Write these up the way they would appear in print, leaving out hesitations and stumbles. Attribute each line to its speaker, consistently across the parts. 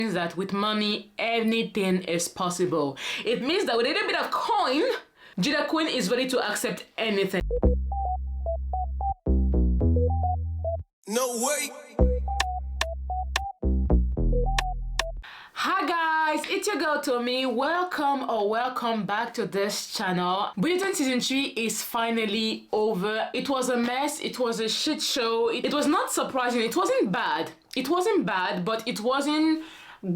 Speaker 1: means that with money, anything is possible. It means that with a little bit of coin, Jada Queen is ready to accept anything.
Speaker 2: No way.
Speaker 1: Hi guys, it's your girl Tommy. Welcome back to this channel. Bridgerton season 3 is finally over. It was a mess, it was a shit show. It was not surprising, it wasn't bad. It wasn't bad, but it wasn't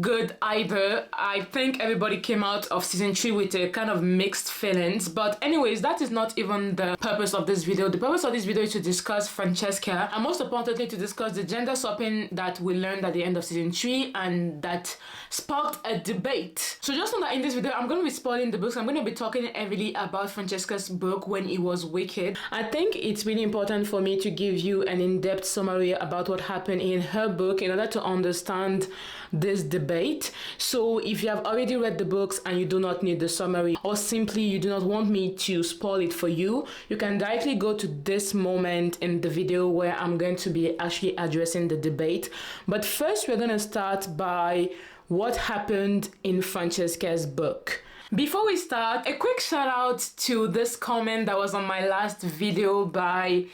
Speaker 1: good either. I think everybody came out of season 3 with a kind of mixed feelings, but anyways, that is not even the purpose of this video. The purpose of this video is to discuss Francesca, and most importantly to discuss the gender swapping that we learned at the end of season 3 and that sparked a debate. So just know that in this video I'm going to be spoiling the books. I'm going to be talking heavily about Francesca's book When It Was Wicked. I think it's really important for me to give you an in-depth summary about what happened in her book in order to understand this debate. So if you have already read the books and you do not need the summary, or simply you do not want me to spoil it for you, you can directly go to this moment in the video where I'm going to be actually addressing the debate. But first we're going to start by what happened in Francesca's book. Before we start, a quick shout out to this comment that was on my last video by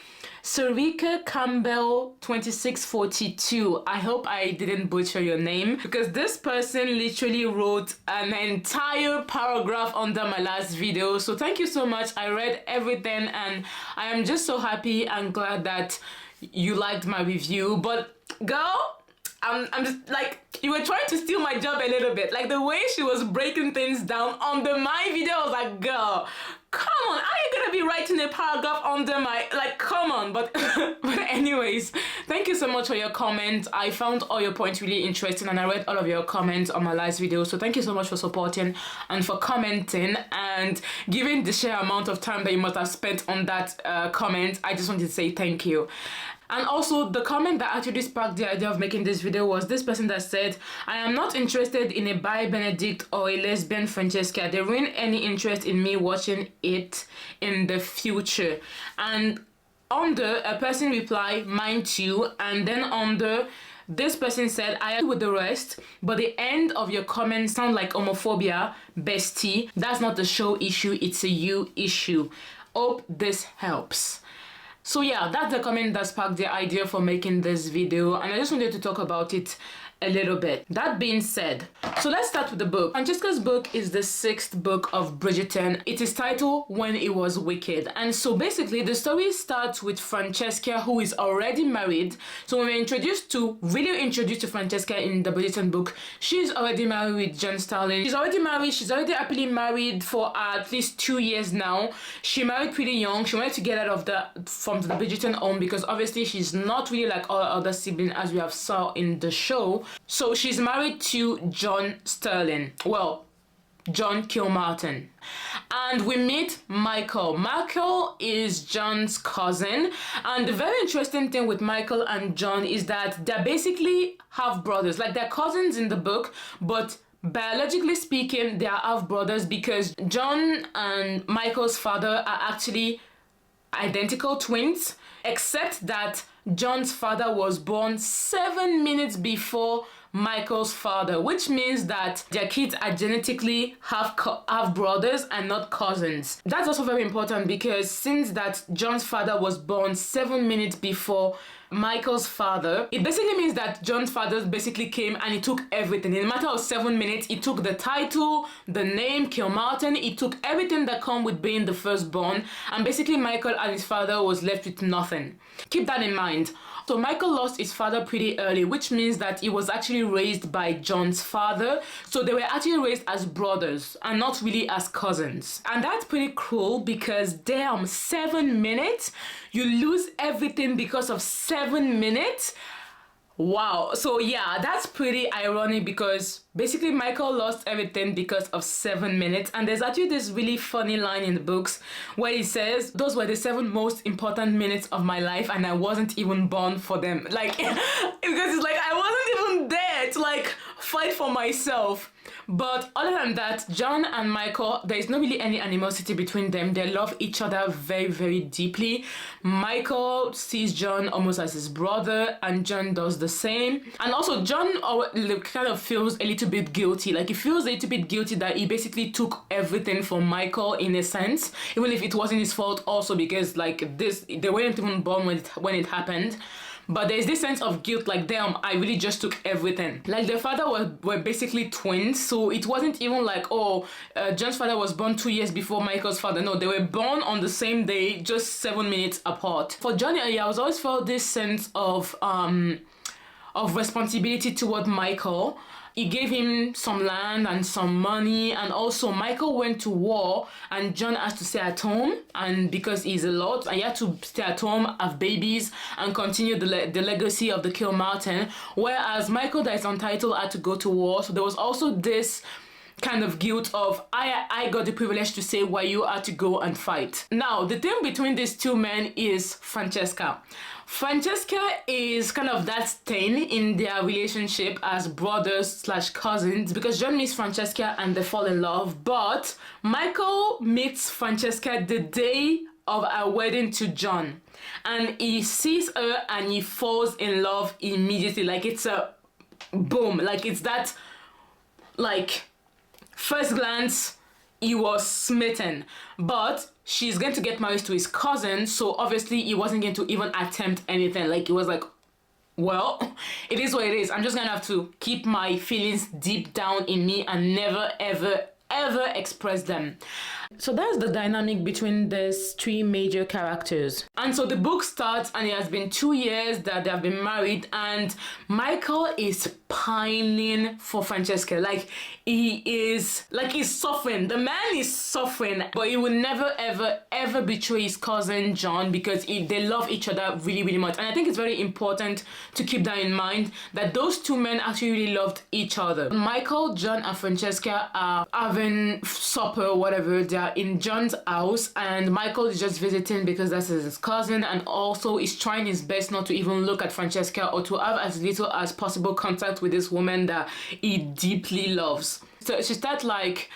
Speaker 1: Sarika Campbell 2642. I hope I didn't butcher your name, because this person literally wrote an entire paragraph under my last video. So thank you so much. I read everything and I am just so happy and glad that you liked my review. But girl, I'm just like, you were trying to steal my job a little bit. Like the way she was breaking things down under my video, I was like, girl, come on, are you gonna be writing a paragraph under my, like, come on. But but anyways, thank you so much for your comments. I found all your points really interesting and I read all of your comments on my last video. So thank you so much for supporting and for commenting and giving the sheer amount of time that you must have spent on that comment. I just wanted to say thank you. And also, the comment that actually sparked the idea of making this video was this person that said, I am not interested in a bi Benedict or a lesbian Francesca. They ruin any interest in me watching it in the future. And under, a person replied, mine too. And then under, this person said, I agree with the rest, but the end of your comment sound like homophobia, bestie. That's not the show issue, it's a you issue. Hope this helps. So yeah, that's the comment that sparked the idea for making this video, and I just wanted to talk about it a little bit. That being said, so let's start with the book. Francesca's book is the 6th book of Bridgerton. It is titled When It Was Wicked. And so basically the story starts with Francesca, who is already married. So when we're really introduced to Francesca in the Bridgerton book, she's already married with John Stirling. She's already happily married for at least 2 years now. She married pretty young. She wanted to get out of from the Bridgerton home because obviously she's not really like all other siblings as we have saw in the show. So she's married to John Stirling. Well, John Kilmartin. And we meet Michael. Michael is John's cousin. And the very interesting thing with Michael and John is that they're basically half brothers. Like they're cousins in the book, but biologically speaking, they are half brothers because John and Michael's father are actually identical twins, except that John's father was born 7 minutes before Michael's father, which means that their kids are genetically half brothers and not cousins. That's also very important because since that John's father was born 7 minutes before Michael's father, it basically means that John's father basically came and he took everything. In a matter of 7 minutes, he took the title, the name, Kilmartin, he took everything that come with being the firstborn, and basically Michael and his father was left with nothing. Keep that in mind. So Michael lost his father pretty early, which means that he was actually raised by John's father. So they were actually raised as brothers and not really as cousins. And that's pretty cruel because damn, 7 minutes? You lose everything because of 7 minutes? Wow. So yeah, that's pretty ironic because basically Michael lost everything because of 7 minutes. And there's actually this really funny line in the books where he says, those were the 7 most important minutes of my life and I wasn't even born for them. Like, because it's like, I wasn't even there to like fight for myself. But other than that, John and Michael, there is not really any animosity between them. They love each other very, very deeply. Michael sees John almost as his brother, and John does the same. And also, John kind of feels a little bit guilty. Like, he feels a little bit guilty that he basically took everything from Michael in a sense, even if it wasn't his fault also, because like this, they weren't even born when it happened. But there's this sense of guilt, like, damn, I really just took everything. Like, their father were basically twins, so it wasn't even like, John's father was born 2 years before Michael's father. No, they were born on the same day, just 7 minutes apart. For Johnny, I always felt this sense of responsibility toward Michael. He gave him some land and some money, and also Michael went to war and John has to stay at home, and because he's a lot, and he had to stay at home, have babies, and continue the legacy of the Kill Mountain, whereas Michael, that is untitled, had to go to war. So there was also this kind of guilt of I got the privilege to say why you had to go and fight. Now, the thing between these two men is Francesca. Francesca is kind of that stain in their relationship as brothers/cousins, because John meets Francesca and they fall in love, but Michael meets Francesca the day of our wedding to John, and he sees her and he falls in love immediately. Like, it's a boom, like it's that, like, first glance, he was smitten. But she's going to get married to his cousin, so obviously he wasn't going to even attempt anything. Like, he was like, well, it is what it is. I'm just gonna have to keep my feelings deep down in me and never, ever, ever express them. So that's the dynamic between these three major characters. And so the book starts, and it has been 2 years that they have been married, and Michael is pining for Francesca. Like, he's suffering. The man is suffering, but he will never, ever, ever betray his cousin John, because they love each other really, really much. And I think it's very important to keep that in mind, that those two men actually really loved each other. Michael, John, and Francesca are having supper or whatever. They are in John's house, and Michael is just visiting because that's his cousin, and also is trying his best not to even look at Francesca or to have as little as possible contact with this woman that he deeply loves. So she starts like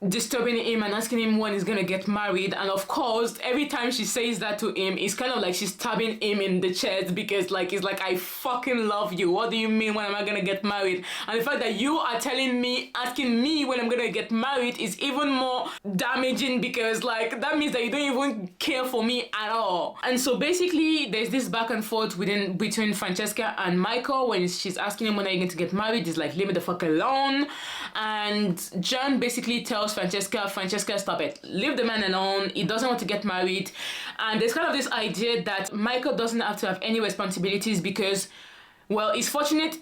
Speaker 1: disturbing him and asking him when he's gonna get married, and of course every time she says that to him, it's kind of like she's stabbing him in the chest, because like, it's like, I fucking love you, what do you mean when am I gonna get married? And the fact that you are telling me, asking me when I'm gonna get married, is even more damaging, because like, that means that you don't even care for me at all. And so basically there's this back and forth between Francesca and Michael. When she's asking him when are you going to get married, he's like, leave me the fuck alone. And John basically tells Francesca, stop it. Leave the man alone. He doesn't want to get married. And there's kind of this idea that Michael doesn't have to have any responsibilities because, well, he's fortunate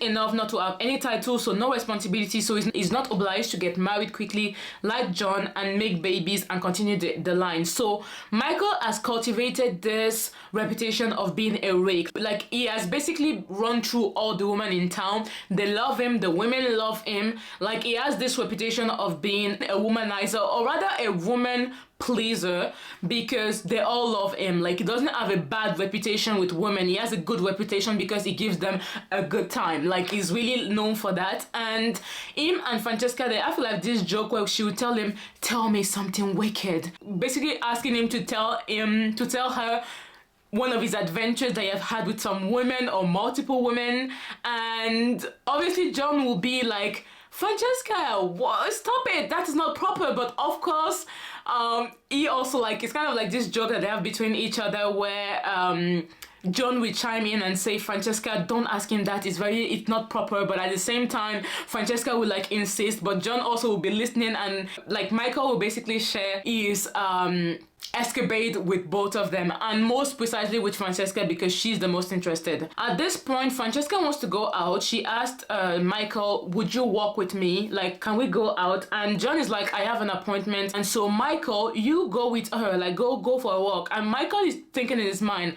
Speaker 1: enough not to have any title, so no responsibility, so he's not obliged to get married quickly like John and make babies and continue the line. So Michael has cultivated this reputation of being a rake. Like, he has basically run through all the women in town. They love him, the women love him. Like, he has this reputation of being a womanizer, or rather a woman pleaser, because they all love him. Like, he doesn't have a bad reputation with women. He has a good reputation because he gives them a good time. Like, he's really known for that. And him and Francesca, they have like this joke where she would tell him, tell me something wicked, basically asking him to tell her one of his adventures that he has had with some women or multiple women. And obviously John will be like, Francesca, what? Stop it, that is not proper. But of course, he also, like, it's kind of like this joke that they have between each other where John will chime in and say, Francesca, don't ask him that, it's not proper. But at the same time, Francesca will like insist, but John also will be listening, and like Michael will basically share his escapade with both of them, and most precisely with Francesca because she's the most interested. At this point, Francesca wants to go out. She asked Michael, would you walk with me? Like, can we go out? And John is like, I have an appointment. And so Michael, you go with her, like go for a walk. And Michael is thinking in his mind,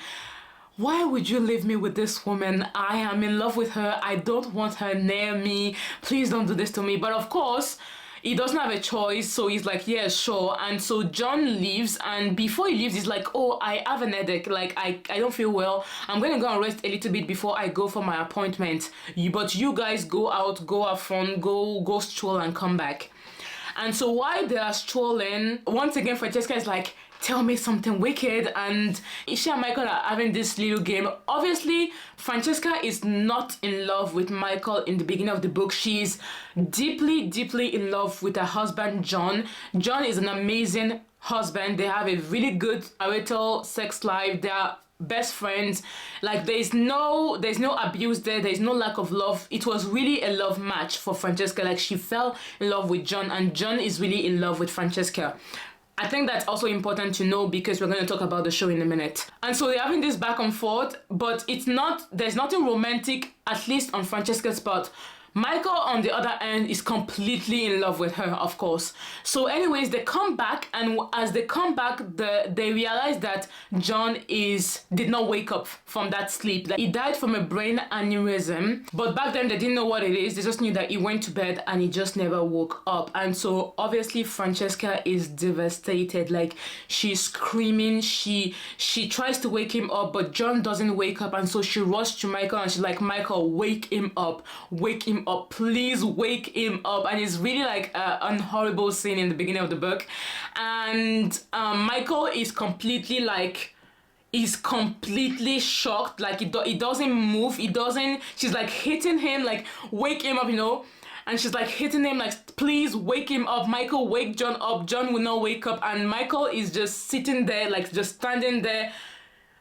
Speaker 1: why would you leave me with this woman? I am in love with her. I don't want her near me. Please don't do this to me. But of course, he doesn't have a choice, so he's like, yeah, sure. And so John leaves, and before he leaves, he's like, oh, I have an headache, like I don't feel well, I'm gonna go and rest a little bit before I go for my appointment, but you guys go out, go have fun, go stroll and come back. And so while they are strolling, once again Francesca is like, tell me something wicked, and she and Michael are having this little game. Obviously, Francesca is not in love with Michael in the beginning of the book. She's deeply, deeply in love with her husband, John. John is an amazing husband. They have a really good marital sex life. They are best friends. Like, there's no abuse there's no lack of love. It was really a love match for Francesca. Like, she fell in love with John, and John is really in love with Francesca. I think that's also important to know because we're going to talk about the show in a minute. And so they're having this back and forth, but there's nothing romantic, at least on Francesca's part. Michael, on the other end, is completely in love with her, of course. So anyways, they come back, and as they come back, they realize that John did not wake up from that sleep. That he died from a brain aneurysm, but back then they didn't know what it is. They just knew that he went to bed and he just never woke up. And so obviously Francesca is devastated. Like, she's screaming. She tries to wake him up, but John doesn't wake up, and so she rushes to Michael and she's like, Michael, wake him up, please wake him up. And it's really like a horrible scene in the beginning of the book, and Michael is completely shocked. Like, he doesn't move, she's like hitting him, like, wake him up, and she's like hitting him, like, please wake him up, Michael, wake John up. John will not wake up, and Michael is just sitting there, like, just standing there,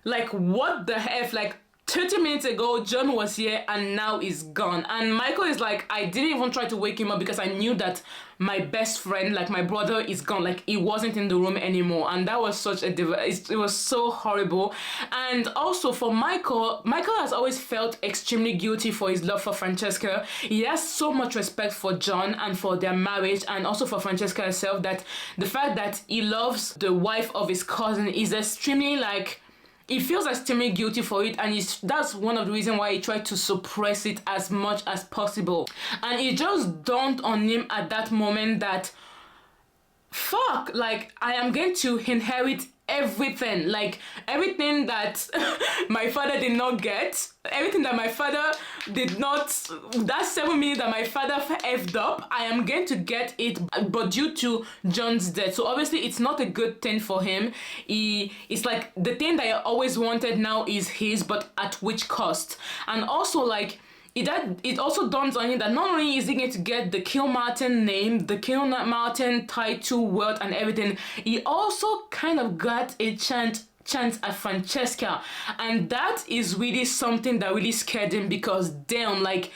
Speaker 1: like, what the F, like, 30 minutes ago, John was here and now he's gone. And Michael is like, I didn't even try to wake him up because I knew that my best friend, like my brother, is gone. Like, he wasn't in the room anymore. And that was such a it was so horrible. And also for Michael has always felt extremely guilty for his love for Francesca. He has so much respect for John and for their marriage, and also for Francesca herself, that the fact that he loves the wife of his cousin is extremely, like, he feels extremely guilty for it, and that's one of the reasons why he tried to suppress it as much as possible. And it just dawned on him at that moment that, fuck, like, I am going to inherit everything. Like, everything that my father did not get, everything that my father did not, that 7 minutes that my father effed up, I am going to get it, but due to John's death. So obviously it's not a good thing for him. It's like, the thing that I always wanted now is his, but at which cost? And also, like, it also dawns on him that not only is he going to get the Kilmartin name, the Kilmartin title, wealth, and everything, he also kind of got a chance at Francesca. And that is really something that really scared him, because damn, like,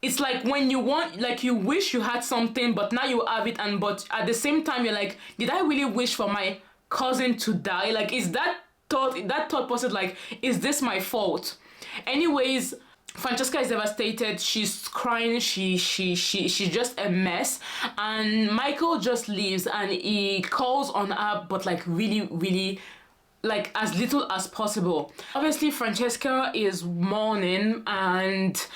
Speaker 1: it's like when you want, like, you wish you had something, but now you have it, but at the same time you're like, did I really wish for my cousin to die? Like, is that thought process, like, is this my fault? Anyways, Francesca is devastated. She's crying. She's just a mess. And Michael just leaves, and he calls on her, but like really, really, like, as little as possible. Obviously, Francesca is mourning, and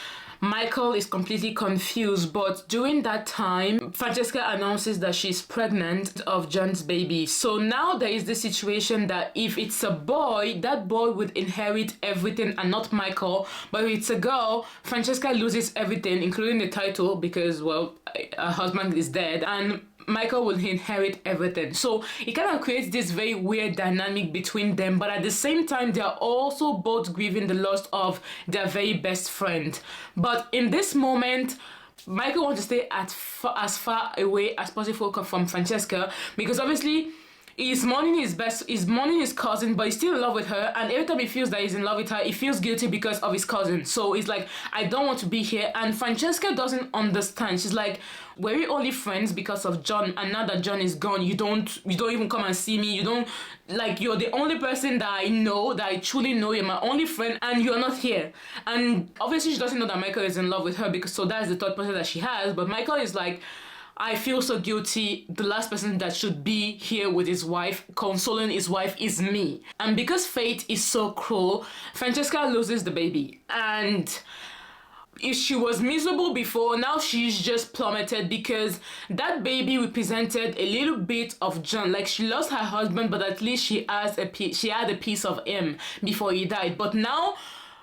Speaker 1: Michael is completely confused, but during that time, Francesca announces that she's pregnant of John's baby. So now there is this situation that if it's a boy, that boy would inherit everything and not Michael. But if it's a girl, Francesca loses everything, including the title, because, well, her husband is dead, and Michael will inherit everything. So it kind of creates this very weird dynamic between them, but at the same time they are also both grieving the loss of their very best friend. But in this moment, Michael wants to stay as far away as possible from Francesca, because obviously he's mourning his cousin, but he's still in love with her, and every time he feels that he's in love with her, he feels guilty because of his cousin. So he's like, I don't want to be here. And Francesca doesn't understand. She's like, were we only friends because of John, and now that John is gone, you don't even come and see me, you don't, like, you're the only person that I know, that I truly know, you're my only friend, and you're not here. And obviously she doesn't know that Michael is in love with her, because so that's the thought process that she has. But Michael is like, I feel so guilty. The last person that should be here with his wife, consoling his wife, is me. And because fate is so cruel, Francesca loses the baby. And if she was miserable before, now she's just plummeted because that baby represented a little bit of John. Like, she lost her husband, but at least she had a piece of him before he died. But now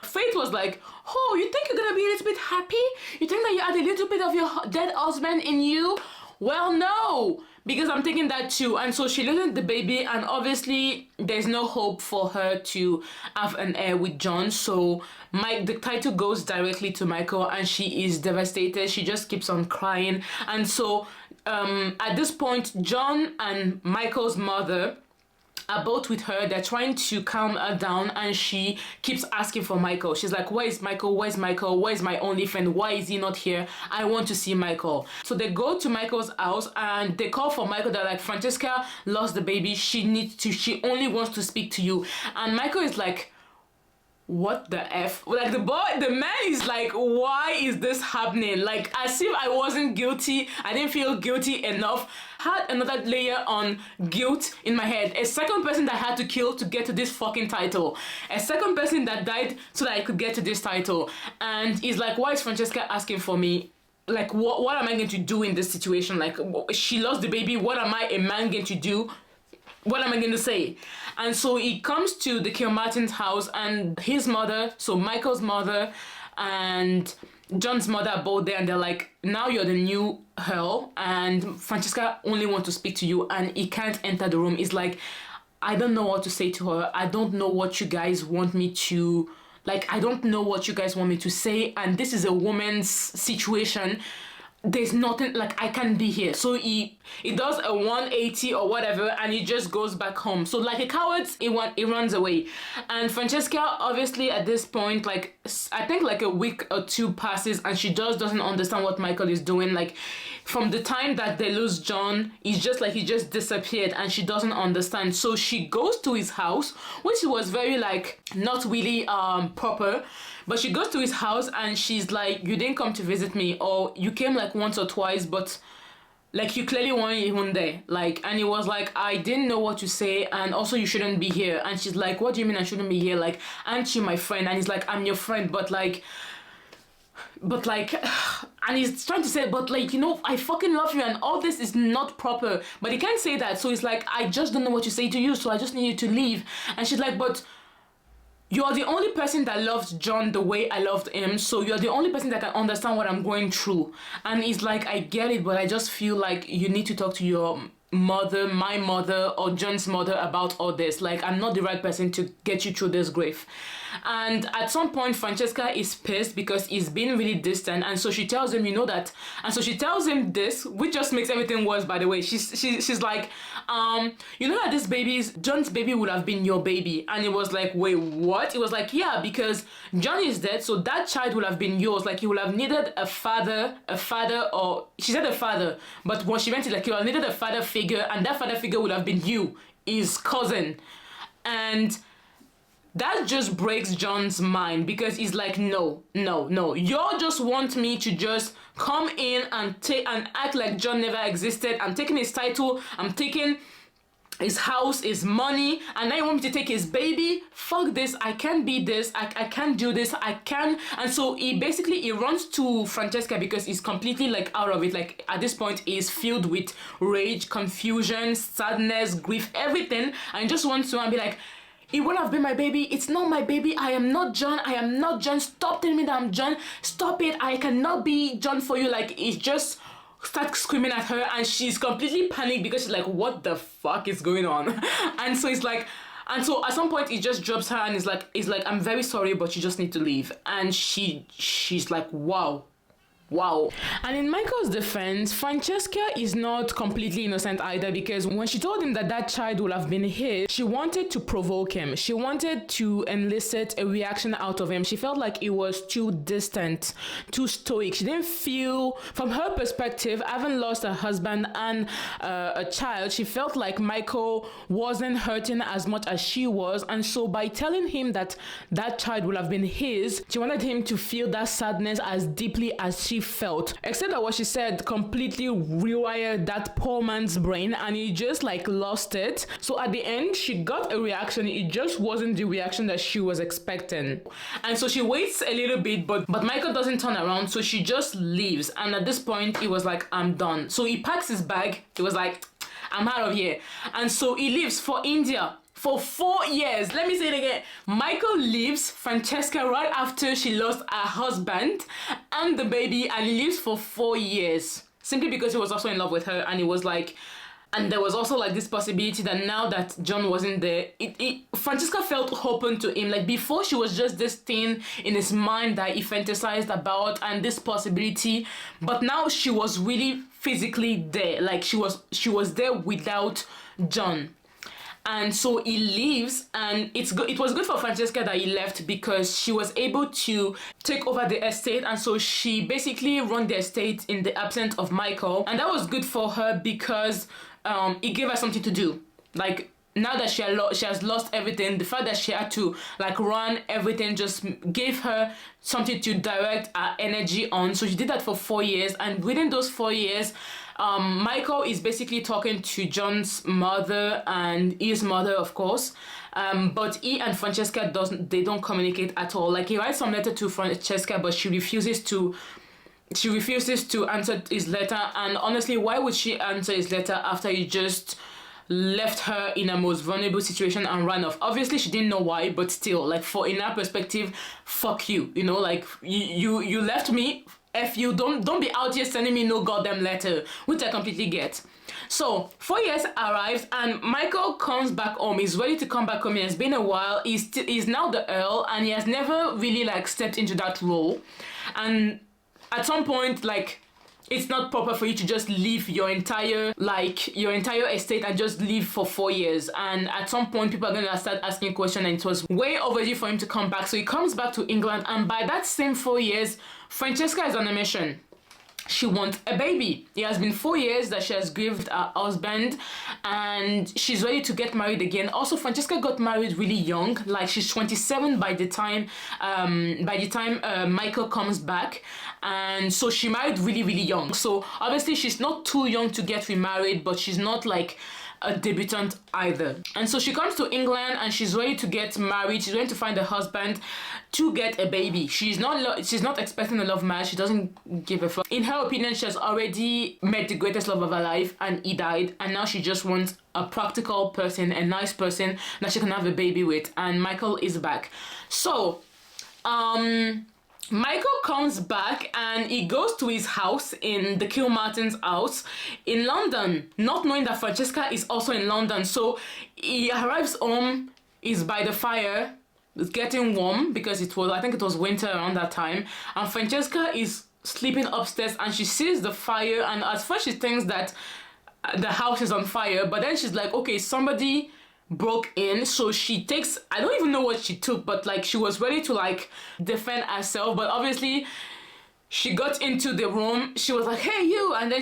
Speaker 1: Faith was like, oh, you think you're gonna be a little bit happy? You think that you had a little bit of your dead husband in you? Well, no, because I'm taking that too. And so she looked at the baby, and obviously there's no hope for her to have an heir with John. So the title goes directly to Michael, and she is devastated. She just keeps on crying. And so at this point, John and Michael's mother are both with her. They're trying to calm her down, and she keeps asking for Michael. She's like, where is Michael? Where's Michael? Where's my only friend? Why is he not here? I want to see Michael. So they go to Michael's house and they call for Michael. They're like, Francesca lost the baby. She only wants to speak to you. And Michael is like, what the F? Like, the man is like, why is this happening? Like, as if I wasn't guilty. I didn't feel guilty enough. Had another layer on guilt in my head. A second person that I had to kill to get to this fucking title. A second person that died so that I could get to this title. And he's like, why is Francesca asking for me? Like, what am I going to do in this situation? Like, she lost the baby. What am I, a man, going to do? What am I going to say? And so he comes to the Kilmartin's house, and his mother, so Michael's mother and John's mother are both there, and they're like, now you're the new Earl, and Francesca only wants to speak to you, and he can't enter the room. He's like, I don't know what to say to her. I don't know what you guys want me to, like, I don't know what you guys want me to say, and this is a woman's situation. There's nothing, like, I can't be here. So he does a 180 or whatever, and he just goes back home. So like a coward, he runs away. And Francesca, obviously at this point, like, I think like a week or two passes, and she just doesn't understand what Michael is doing. Like, from the time that they lose John, it's just like he just disappeared, and she doesn't understand. So she goes to his house, which was very, like, not really proper. But she goes to his house, and she's like, you didn't come to visit me, or you came like once or twice, but like you clearly weren't even there. Like, and he was like, I didn't know what to say, and also you shouldn't be here. And she's like, what do you mean I shouldn't be here? Like, aren't you my friend? And he's like, I'm your friend, but like, and he's trying to say, but like, you know, I fucking love you, and all this is not proper. But he can't say that. So he's like, I just don't know what to say to you, so I just need you to leave. And she's like, but you're the only person that loved John the way I loved him, so you're the only person that can understand what I'm going through. And he's like, I get it, but I just feel like you need to talk to your mother, my mother, or John's mother about all this. Like, I'm not the right person to get you through this grief. And at some point, Francesca is pissed because he's been really distant, and so she tells him, you know that. And so she tells him this, which just makes everything worse, by the way. She's like, you know that John's baby would have been your baby. And it was like, wait, what? It was like, yeah, because John is dead, so that child would have been yours. Like, you would have needed a father, or she said a father, but when she meant it, like, you would have needed a father figure, and that father figure would have been you, his cousin. And that just breaks John's mind, because he's like, no, you just want me to just come in and act like John never existed. I'm taking his title, I'm taking his house, his money, and now you want me to take his baby? Fuck this, I can't be this, I can't do this, I can't. And so he runs to Francesca because he's completely like out of it. Like, at this point he's filled with rage, confusion, sadness, grief, everything, and he just wants to be like, it would have been my baby. It's not my baby. I am not John. I am not John. Stop telling me that I'm John. Stop it. I cannot be John for you. Like, he just starts screaming at her, and she's completely panicked because she's like, what the fuck is going on? And so it's like, and so at some point he just drops her and is like, I'm very sorry, but you just need to leave. And she's like, wow. And in Michael's defense, Francesca is not completely innocent either, because when she told him that child would have been his, she wanted to provoke him. She wanted to elicit a reaction out of him. She felt like he was too distant, too stoic. She didn't feel, from her perspective, having lost a husband and a child, she felt like Michael wasn't hurting as much as she was. And so by telling him that child would have been his, she wanted him to feel that sadness as deeply as she she felt, except that what she said completely rewired that poor man's brain, and he just like lost it. So at the end, she got a reaction. It just wasn't the reaction that she was expecting. And so she waits a little bit, but Michael doesn't turn around, so she just leaves. And at this point, he was like, I'm done. So he packs his bag. He was like, I'm out of here. And so he leaves for India for 4 years. Let me say it again. Michael leaves Francesca right after she lost her husband and the baby, and he leaves for 4 years. Simply because he was also in love with her, and it was like, and there was also like this possibility that now that John wasn't there, Francesca felt open to him. Like before, she was just this thing in his mind that he fantasized about and this possibility, but now she was really physically there. Like she was there without John. And so he leaves, and it was good for Francesca that he left, because she was able to take over the estate, and so she basically ran the estate in the absence of Michael. And that was good for her because it gave her something to do. Like now that she has lost everything, the fact that she had to like run everything just gave her something to direct her energy on. So she did that for 4 years, and within those 4 years, Michael is basically talking to John's mother and his mother, of course, but he and Francesca don't communicate at all. Like he writes some letter to Francesca, but she refuses to answer his letter. And honestly, why would she answer his letter after he just left her in a most vulnerable situation and ran off? Obviously she didn't know why, but still, like, in her perspective, fuck you, you know, like you left me. F you, don't be out here sending me no goddamn letter, which I completely get. So 4 years arrives, and Michael comes back home. He's ready to come back home. It's been a while. He's now the Earl, and he has never really like stepped into that role. And at some point, like, it's not proper for you to just leave your entire estate and just leave for 4 years. And at some point, people are going to start asking questions, and it was way overdue for him to come back. So he comes back to England, and by that same 4 years, Francesca is on a mission. She wants a baby. It has been 4 years that she has grieved her husband, and she's ready to get married again. Also, Francesca got married really young. Like, she's 27 by the time Michael comes back, and so she married really, really young. So obviously, she's not too young to get remarried, but she's not like a debutante either. And so she comes to England, and she's ready to get married. She's ready to find a husband to get a baby. She's not expecting a love marriage. She doesn't give a fuck. In her opinion, she has already met the greatest love of her life, and he died, and now she just wants a practical person, a nice person that she can have a baby with. And Michael is back. So Michael comes back, and he goes to his house, in the Kilmartins' house in London, not knowing that Francesca is also in London. So he arrives home, he's by the fire, it's getting warm because I think it was winter around that time, and Francesca is sleeping upstairs, and she sees the fire, and at first she thinks that the house is on fire, but then she's like, okay, somebody broke in. So she takes, I don't even know what she took, but like she was ready to like defend herself, but obviously she got into the room. She was like, hey you, and then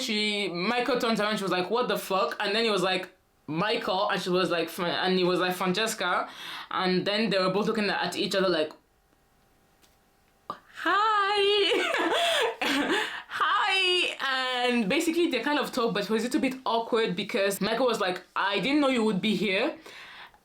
Speaker 1: Michael turns around, she was like, what the fuck? And then he was like, Michael, and she was like, and he was like, Francesca, and then they were both looking at each other like, hi. Hi. And basically they kind of talked, but it was a little bit awkward because Michael was like, I didn't know you would be here.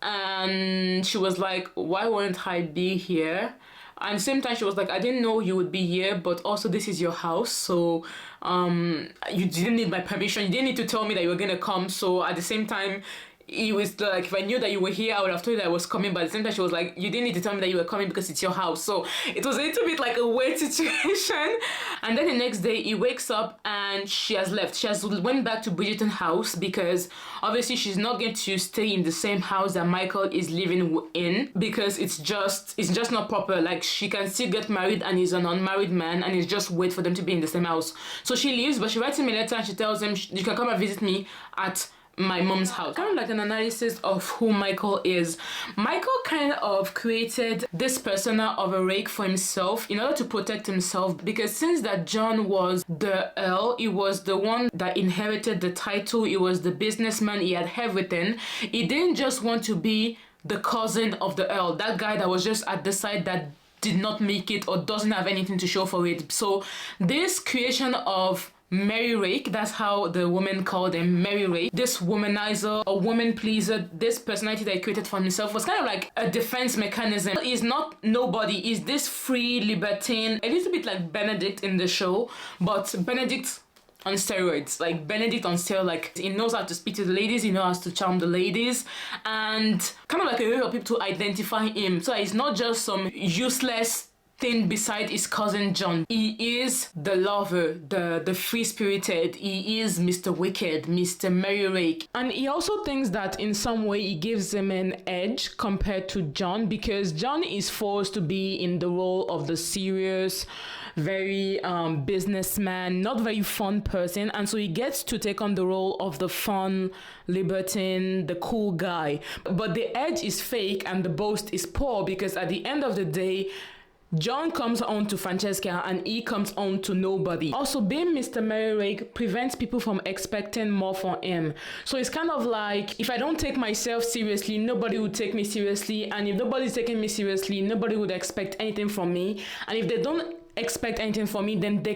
Speaker 1: And she was like, why won't I be here? And at the same time, she was like, I didn't know you would be here, but also this is your house, so you didn't need my permission. You didn't need to tell me that you were gonna come. So at the same time, he was like, if I knew that you were here, I would have told you that I was coming. But at the same time, she was like, you didn't need to tell me that you were coming because it's your house. So it was a little bit like a weird situation. And then the next day, he wakes up and she has left. She has went back to Bridgerton house because obviously she's not going to stay in the same house that Michael is living in, because it's just not proper. Like, she can still get married and he's an unmarried man, and it's just wait for them to be in the same house. So she leaves, but she writes him a letter and she tells him, you can come and visit me at my mom's house. Kind of like an analysis of who Michael is. Michael kind of created this persona of a rake for himself in order to protect himself, because since that John was the Earl, he was the one that inherited the title, he was the businessman, he had everything. He didn't just want to be the cousin of the Earl, that guy that was just at the side that did not make it or doesn't have anything to show for it. So this creation of Mary Rake, that's how the woman called him, Mary Rake, this womanizer, a woman pleaser, this personality that he created for himself was kind of like a defense mechanism. He's not nobody, he's this free libertine, a little bit like Benedict in the show, but Benedict on steroids. Like Benedict on steroids, like he knows how to speak to the ladies, he knows how to charm the ladies, and kind of like a way for people to identify him. So he's not just some useless thing beside his cousin John. He is the lover, the free-spirited. He is Mr. Wicked, Mr. Merry Rake. And he also thinks that in some way he gives him an edge compared to John, because John is forced to be in the role of the serious, very businessman, not very fun person, and so he gets to take on the role of the fun libertine, the cool guy. But the edge is fake and the boast is poor, because at the end of the day, John comes on to Francesca and he comes on to nobody. Also, being Mr. Merrick prevents people from expecting more from him. So it's kind of like, if I don't take myself seriously, nobody would take me seriously. And if nobody's taking me seriously, nobody would expect anything from me. And if they don't expect anything from me, then they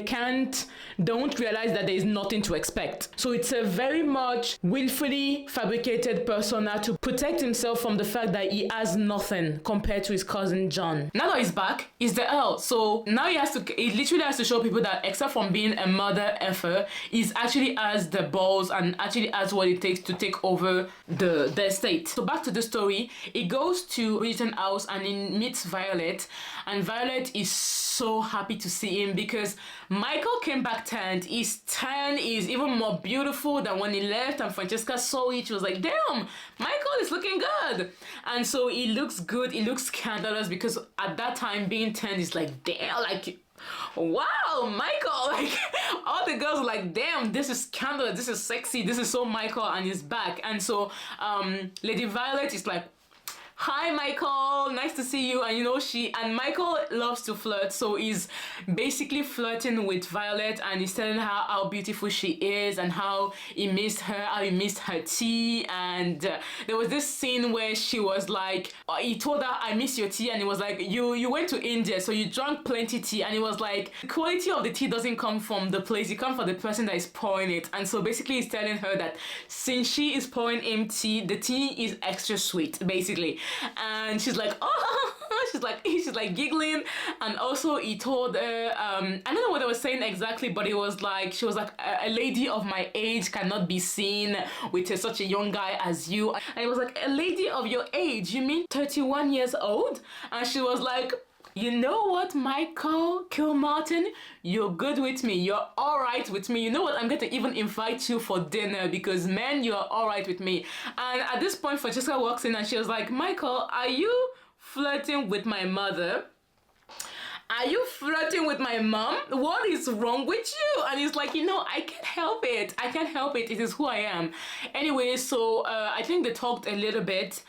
Speaker 1: don't realize that there is nothing to expect. So it's a very much willfully fabricated persona to protect himself from the fact that he has nothing compared to his cousin John. Now that he's back, he's the Earl. So now he literally has to show people that except from being a mother effer, he's actually has the balls and actually has what it takes to take over the estate. So back to the story, he goes to Bridgerton house and he meets Violet, and Violet is so happy to see him because Michael came back tanned. His tan is even more beautiful than when he left, and Francesca saw it. She was like, damn, Michael is looking good. And so he looks good, he looks scandalous, because at that time being tanned is like, damn, like, wow, Michael. Like all the girls were like, damn, this is scandalous, this is sexy, this is so Michael, and he's back. And so Lady Violet is like, hi Michael, nice to see you. And you know, Michael loves to flirt, so he's basically flirting with Violet and he's telling her how beautiful she is and how he missed her, how he missed her tea. And there was this scene where she was like, he told her, I miss your tea, and he was like, you went to India, so you drank plenty tea. And he was like, the quality of the tea doesn't come from the place, it comes from the person that is pouring it. And so basically he's telling her that since she is pouring him tea, the tea is extra sweet, basically. And she's like, oh, she's like giggling. And also he told her, I don't know what I was saying exactly, but it was like, she was like, a lady of my age cannot be seen with such a young guy as you. And it was like, a lady of your age, you mean 31 years old? And she was like, you know what, Michael Kilmartin, you're good with me, you're alright with me. You know what, I'm going to even invite you for dinner because, man, you're alright with me. And at this point, Francesca walks in and she was like, Michael, are you flirting with my mother? Are you flirting with my mom? What is wrong with you? And he's like, you know, I can't help it. I can't help it. It is who I am. Anyway, so I think they talked a little bit.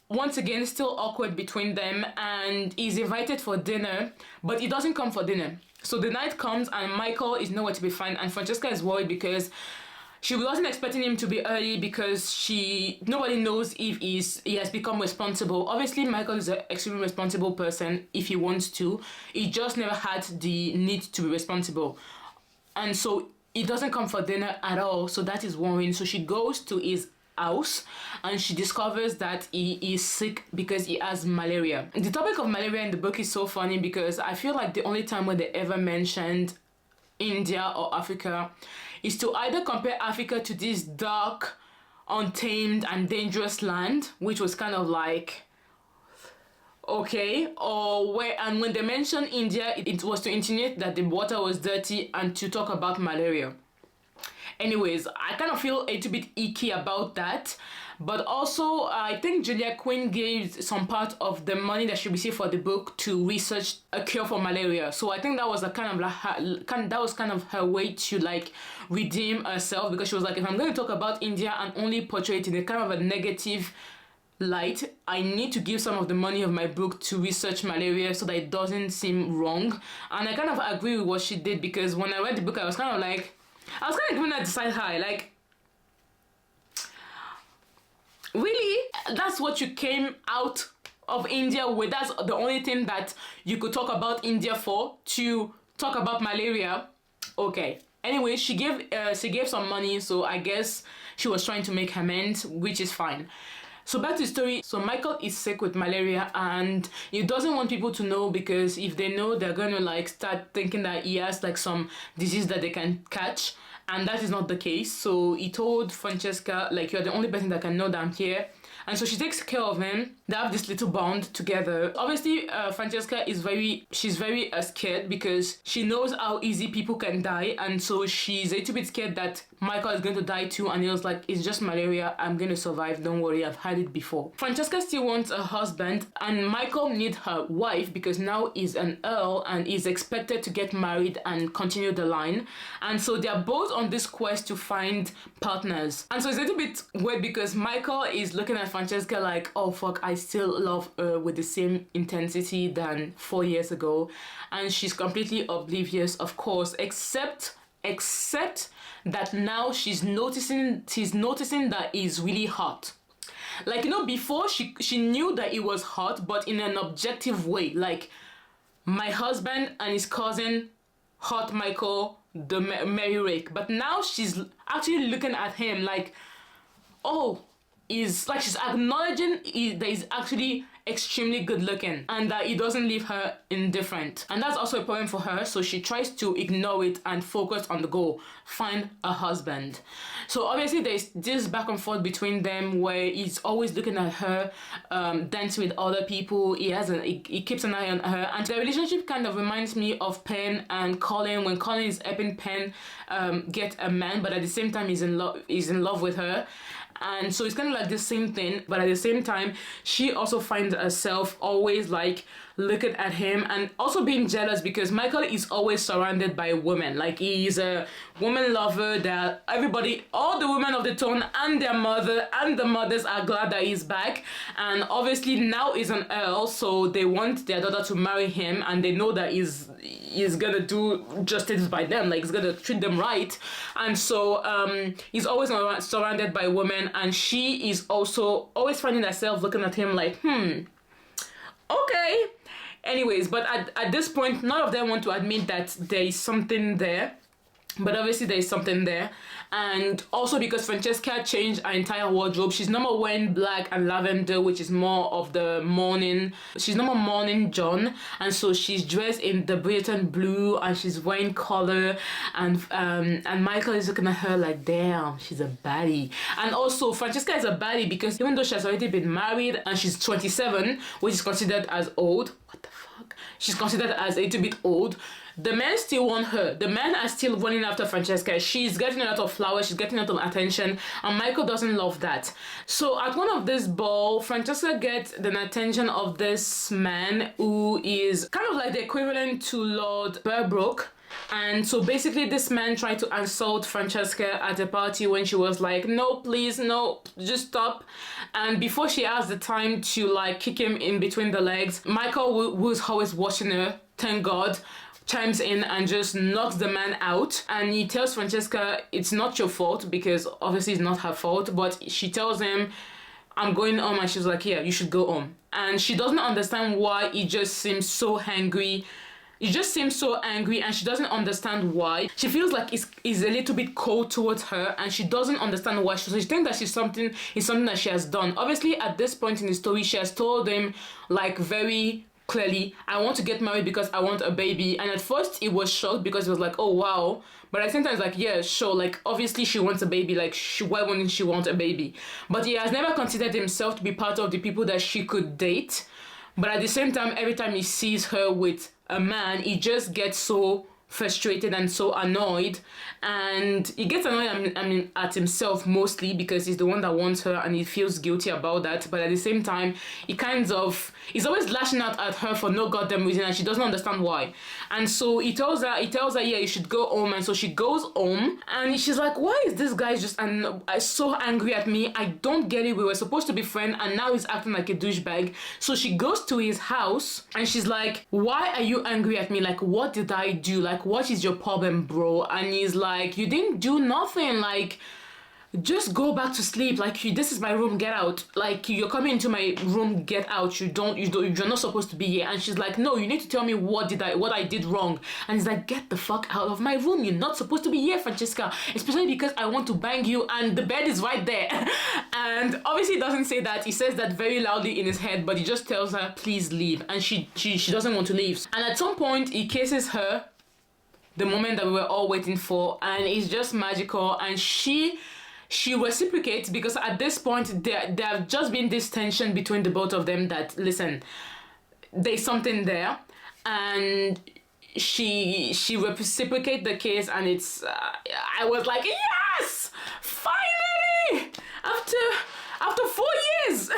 Speaker 1: Once again, still awkward between them, and he's invited for dinner, but he doesn't come for dinner. So the night comes and Michael is nowhere to be found, and Francesca is worried because she wasn't expecting him to be early because nobody knows if he has become responsible. Obviously, Michael is an extremely responsible person if he wants to. He just never had the need to be responsible. And so he doesn't come for dinner at all, so that is worrying. So she goes to his house and she discovers that he is sick because he has malaria. The topic of malaria in the book is so funny because I feel like the only time when they ever mentioned India or Africa is to either compare Africa to this dark, untamed and dangerous land, which was kind of like, okay, and when they mentioned India, it was to insinuate that the water was dirty and to talk about malaria. Anyways, I kind of feel a little bit icky about that. But also, I think Julia Quinn gave some part of the money that she received for the book to research a cure for malaria. So I think that was kind of her way to like redeem herself, because she was like, if I'm going to talk about India and only portray it in a kind of a negative light, I need to give some of the money of my book to research malaria so that it doesn't seem wrong. And I kind of agree with what she did, because when I read the book, I was kind of giving her the side high, like, really? That's what you came out of India, where that's the only thing that you could talk about India for, to talk about malaria. Okay. Anyway, she gave some money, so I guess she was trying to make amends, which is fine. So back to the story. So Michael is sick with malaria, and he doesn't want people to know, because if they know, they're going to like start thinking that he has like some disease that they can catch, and that is not the case. So he told Francesca, like, you're the only person that can know that I'm here. And so she takes care of him. They have this little bond together. Obviously, Francesca is very scared, because she knows how easy people can die. And so she's a little bit scared that Michael is going to die too. And he was like, it's just malaria. I'm going to survive. Don't worry. I've had it before. Francesca still wants a husband. And Michael needs her wife, because now he's an earl and is expected to get married and continue the line. And so they're both on this quest to find partners. And so it's a little bit weird, because Michael is looking at Francesca like, oh fuck, I still love her with the same intensity than 4 years ago. And she's completely oblivious, of course, except that now she's noticing that he's really hot. Like, you know, before she knew that he was hot, but in an objective way. Like, my husband and his cousin hot Michael, the merry rake. But now she's actually looking at him like, oh, is like, she's acknowledging that he's actually extremely good looking and that he doesn't leave her indifferent. And that's also a problem for her, so she tries to ignore it and focus on the goal, find a husband. So obviously there's this back and forth between them where he's always looking at her, dancing with other people. He keeps an eye on her, and the relationship kind of reminds me of Penn and Colin, when Colin is helping Penn get a man, but at the same time he's in love with her. And so it's kind of like the same thing, but at the same time, she also finds herself always like looking at him and also being jealous, because Michael is always surrounded by women. Like, he's a woman lover that all the women of the town and their mother and the mothers are glad that he's back. And obviously now he's an earl, so they want their daughter to marry him, and they know that he's gonna do justice by them, like he's gonna treat them right. And so he's always surrounded by women, and she is also always finding herself looking at him like, okay. Anyways, but at this point, none of them want to admit that there is something there. But obviously there is something there. And also because Francesca changed her entire wardrobe. She's no more wearing black and lavender, which is more of the morning. She's no more morning John. And so she's dressed in the Bridgerton blue, and she's wearing color. And Michael is looking at her like, damn, she's a baddie. And also Francesca is a baddie because even though she has already been married and she's 27, which is considered as old. What the fuck? She's considered as a little bit old. The men still want her. The men are still running after Francesca. She's getting a lot of flowers. She's getting a lot of attention. And Michael doesn't love that. So at one of this ball, Francesca gets the attention of this man who is kind of like the equivalent to Lord Berbrook. And so basically this man tried to insult Francesca at a party when she was like, no, please, no, just stop. And before she has the time to like kick him in between the legs, Michael, who's always watching her, thank God, chimes in and just knocks the man out. And he tells Francesca it's not your fault, because obviously it's not her fault, but she tells him, I'm going home. And she's like, yeah, you should go home. And she doesn't understand why. He just seems so angry. He just seems so angry, and she doesn't understand why. She feels like he's a little bit cold towards her, and she doesn't understand why. So she thinks that it's something that she has done. Obviously, at this point in the story, she has told him like very clearly, I want to get married because I want a baby. And at first he was shocked, because he was like, oh wow. But at the same time, it's like, yeah, sure, like obviously she wants a baby, like why wouldn't she want a baby? But he has never considered himself to be part of the people that she could date. But at the same time, every time he sees her with a man, he just gets so frustrated and so annoyed, and he gets annoyed at himself mostly, because he's the one that wants her and he feels guilty about that. But at the same time, he's always lashing out at her for no goddamn reason, and she doesn't understand why. And so he tells her, yeah, you should go home. And so she goes home, and she's like, why is this guy just so angry at me? I don't get it. We were supposed to be friends, and now he's acting like a douchebag. So she goes to his house, and she's like, why are you angry at me? Like, what did I do? Like, what is your problem, bro? And he's like, you didn't do nothing. Like, just go back to sleep. Like, this is my room, get out. Like, you're coming into my room, get out. You're not supposed to be here. And she's like, no, you need to tell me what I did wrong. And he's like, get the fuck out of my room. You're not supposed to be here, Francesca. Especially because I want to bang you and the bed is right there. And obviously he doesn't say that. He says that very loudly in his head, but he just tells her, please leave. And she doesn't want to leave. And at some point he kisses her, the moment that we were all waiting for, and it's just magical. And she reciprocates, because at this point there have just been this tension between the both of them that, listen, there's something there. And she reciprocates the kiss, and it's I was like, yes, finally, after 4 years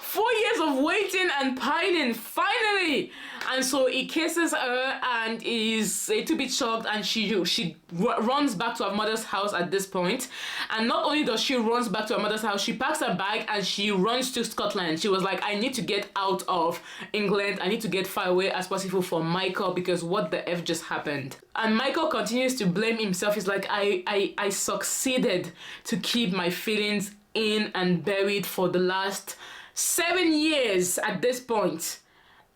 Speaker 1: 4 years of waiting and pining, finally. And so he kisses her and is a little bit shocked, and she runs back to her mother's house at this point. And not only does she runs back to her mother's house, she packs her bag and she runs to Scotland. She was like, I need to get out of England. I need to get far away as possible from Michael, because what the F just happened? And Michael continues to blame himself. He's like, I succeeded to keep my feelings in and buried for the last 7 years at this point,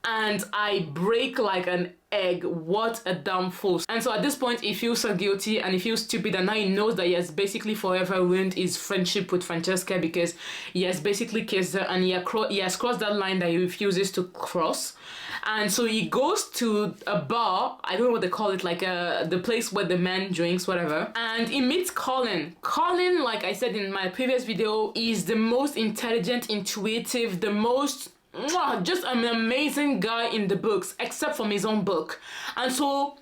Speaker 1: and I break like an egg. What a damn fool. And so at this point he feels so guilty and he feels stupid, and now he knows that he has basically forever ruined his friendship with Francesca, because he has basically kissed her and he has crossed that line that he refuses to cross. And so he goes to a bar, I don't know what they call it, like the place where the man drinks, whatever, and he meets Colin. Colin, like I said in my previous video, is the most intelligent, intuitive, the most just an amazing guy in the books, except from his own book. And so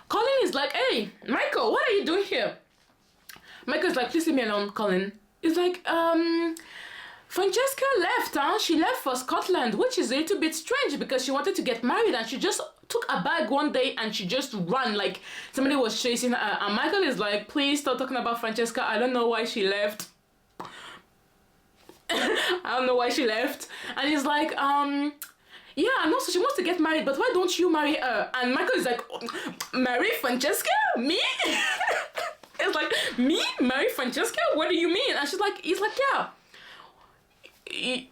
Speaker 1: Colin is like, hey, Michael, what are you doing here? Michael's like, please leave me alone, Colin. He's like, Francesca left, huh? She left for Scotland, which is a little bit strange because she wanted to get married, and she just took a bag one day and she just ran like somebody was chasing her. And Michael is like, please stop talking about Francesca. I don't know why she left. I don't know why she left. And he's like, yeah, and also she wants to get married, but why don't you marry her? And Michael is like, marry Francesca? Me? It's like, me? Marry Francesca? What do you mean? And he's like, yeah.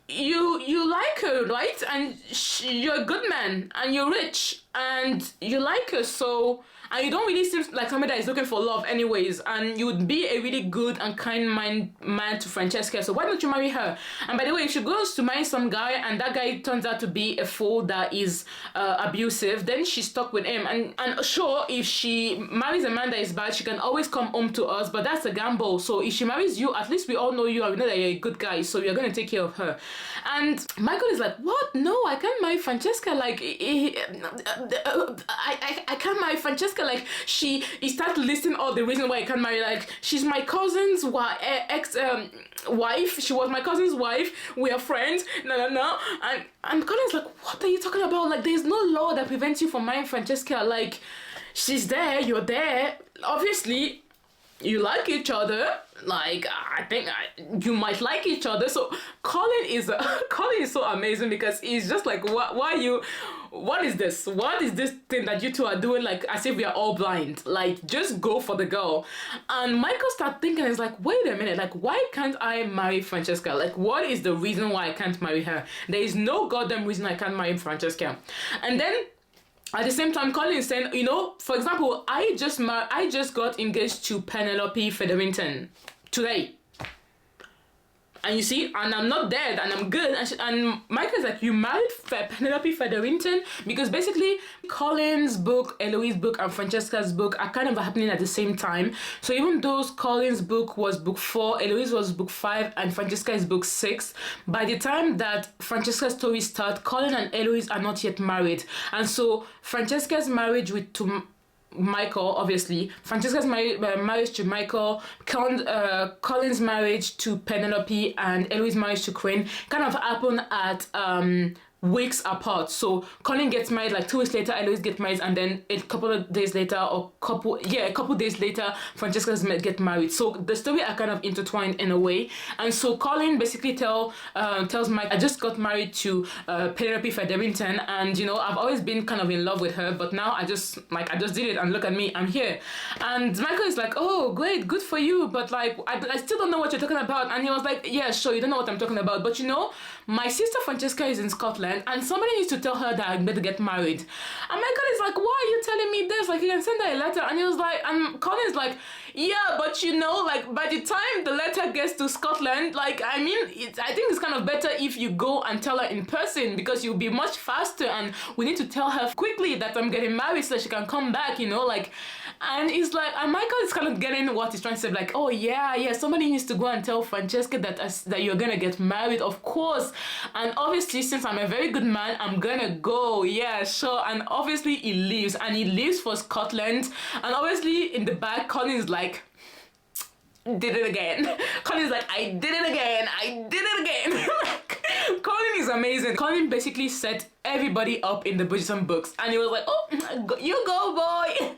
Speaker 1: You like her, right? And you're a good man, and you're rich, and you like her, so... And you don't really seem like somebody that is looking for love anyways, and you would be a really good and kind man to Francesca, so why don't you marry her? And by the way, if she goes to marry some guy and that guy turns out to be a fool that is abusive, then she's stuck with him. And sure, if she marries a man that is bad, she can always come home to us, but that's a gamble. So if she marries you, at least we all know you and we know that you're a good guy, so you're gonna take care of her. And Michael is like, what? No, I can't marry Francesca. Like, I can't marry Francesca. Like, he starts listing all the reasons why I can't marry. Like, she's my cousin's wife. She was my cousin's wife. We are friends. No. And Colin's like, what are you talking about? Like, there's no law that prevents you from marrying Francesca. Like, she's there. You're there. Obviously, you like each other. Like, I think you might like each other. So Colin is so amazing, because he's just like, what is this? What is this thing that you two are doing, like, as if we are all blind? Like, just go for the girl. And Michael started thinking, he's like, wait a minute, like, why can't I marry Francesca? Like, what is the reason why I can't marry her? There is no goddamn reason I can't marry Francesca. And then at the same time, Colin is saying, you know, for example, I just got engaged to Penelope Featherington today. And you see, and I'm not dead, and I'm good. And Michael's like, you married Penelope Featherington? Because basically, Colin's book, Eloise's book, and Francesca's book are kind of happening at the same time. So even though Colin's book was book 4, Eloise was book 5, and Francesca is book 6, by the time that Francesca's story starts, Colin and Eloise are not yet married. And so Francesca's marriage to Michael, obviously, Francesca's marriage to Michael, Colin's marriage to Penelope, and Eloise's marriage to Crane kind of happened at weeks apart. So Colin gets married like 2 weeks later, Eloise gets married, and then a couple days later, Francesca get married. So the story are kind of intertwined in a way. And so Colin basically tells Mike, I just got married to Penelope Featherington, and you know, I've always been kind of in love with her, but now I just did it, and look at me, I'm here. And Michael is like, oh great, good for you, but like I still don't know what you're talking about. And he was like, yeah, sure, you don't know what I'm talking about, but you know, my sister Francesca is in Scotland, and somebody needs to tell her that I'm going to get married. And Michael is like, why are you telling me this? Like, you can send her a letter. And he was like, and Colin is like, yeah, but you know, like, by the time the letter gets to Scotland, like, I mean, I think it's kind of better if you go and tell her in person, because you'll be much faster, and we need to tell her quickly that I'm getting married so she can come back, you know, like. And he's like, and Michael is kind of getting what he's trying to say, like, oh yeah, somebody needs to go and tell Francesca that you're gonna get married, of course. And obviously, since I'm a very good man, I'm gonna go, yeah, sure. And obviously he leaves for Scotland, and obviously in the back, Colin is like, did it again. Colin's like, I did it again. Colin is amazing. Colin basically set everybody up in the Bridgerton books, and he was like, oh, you go, boy.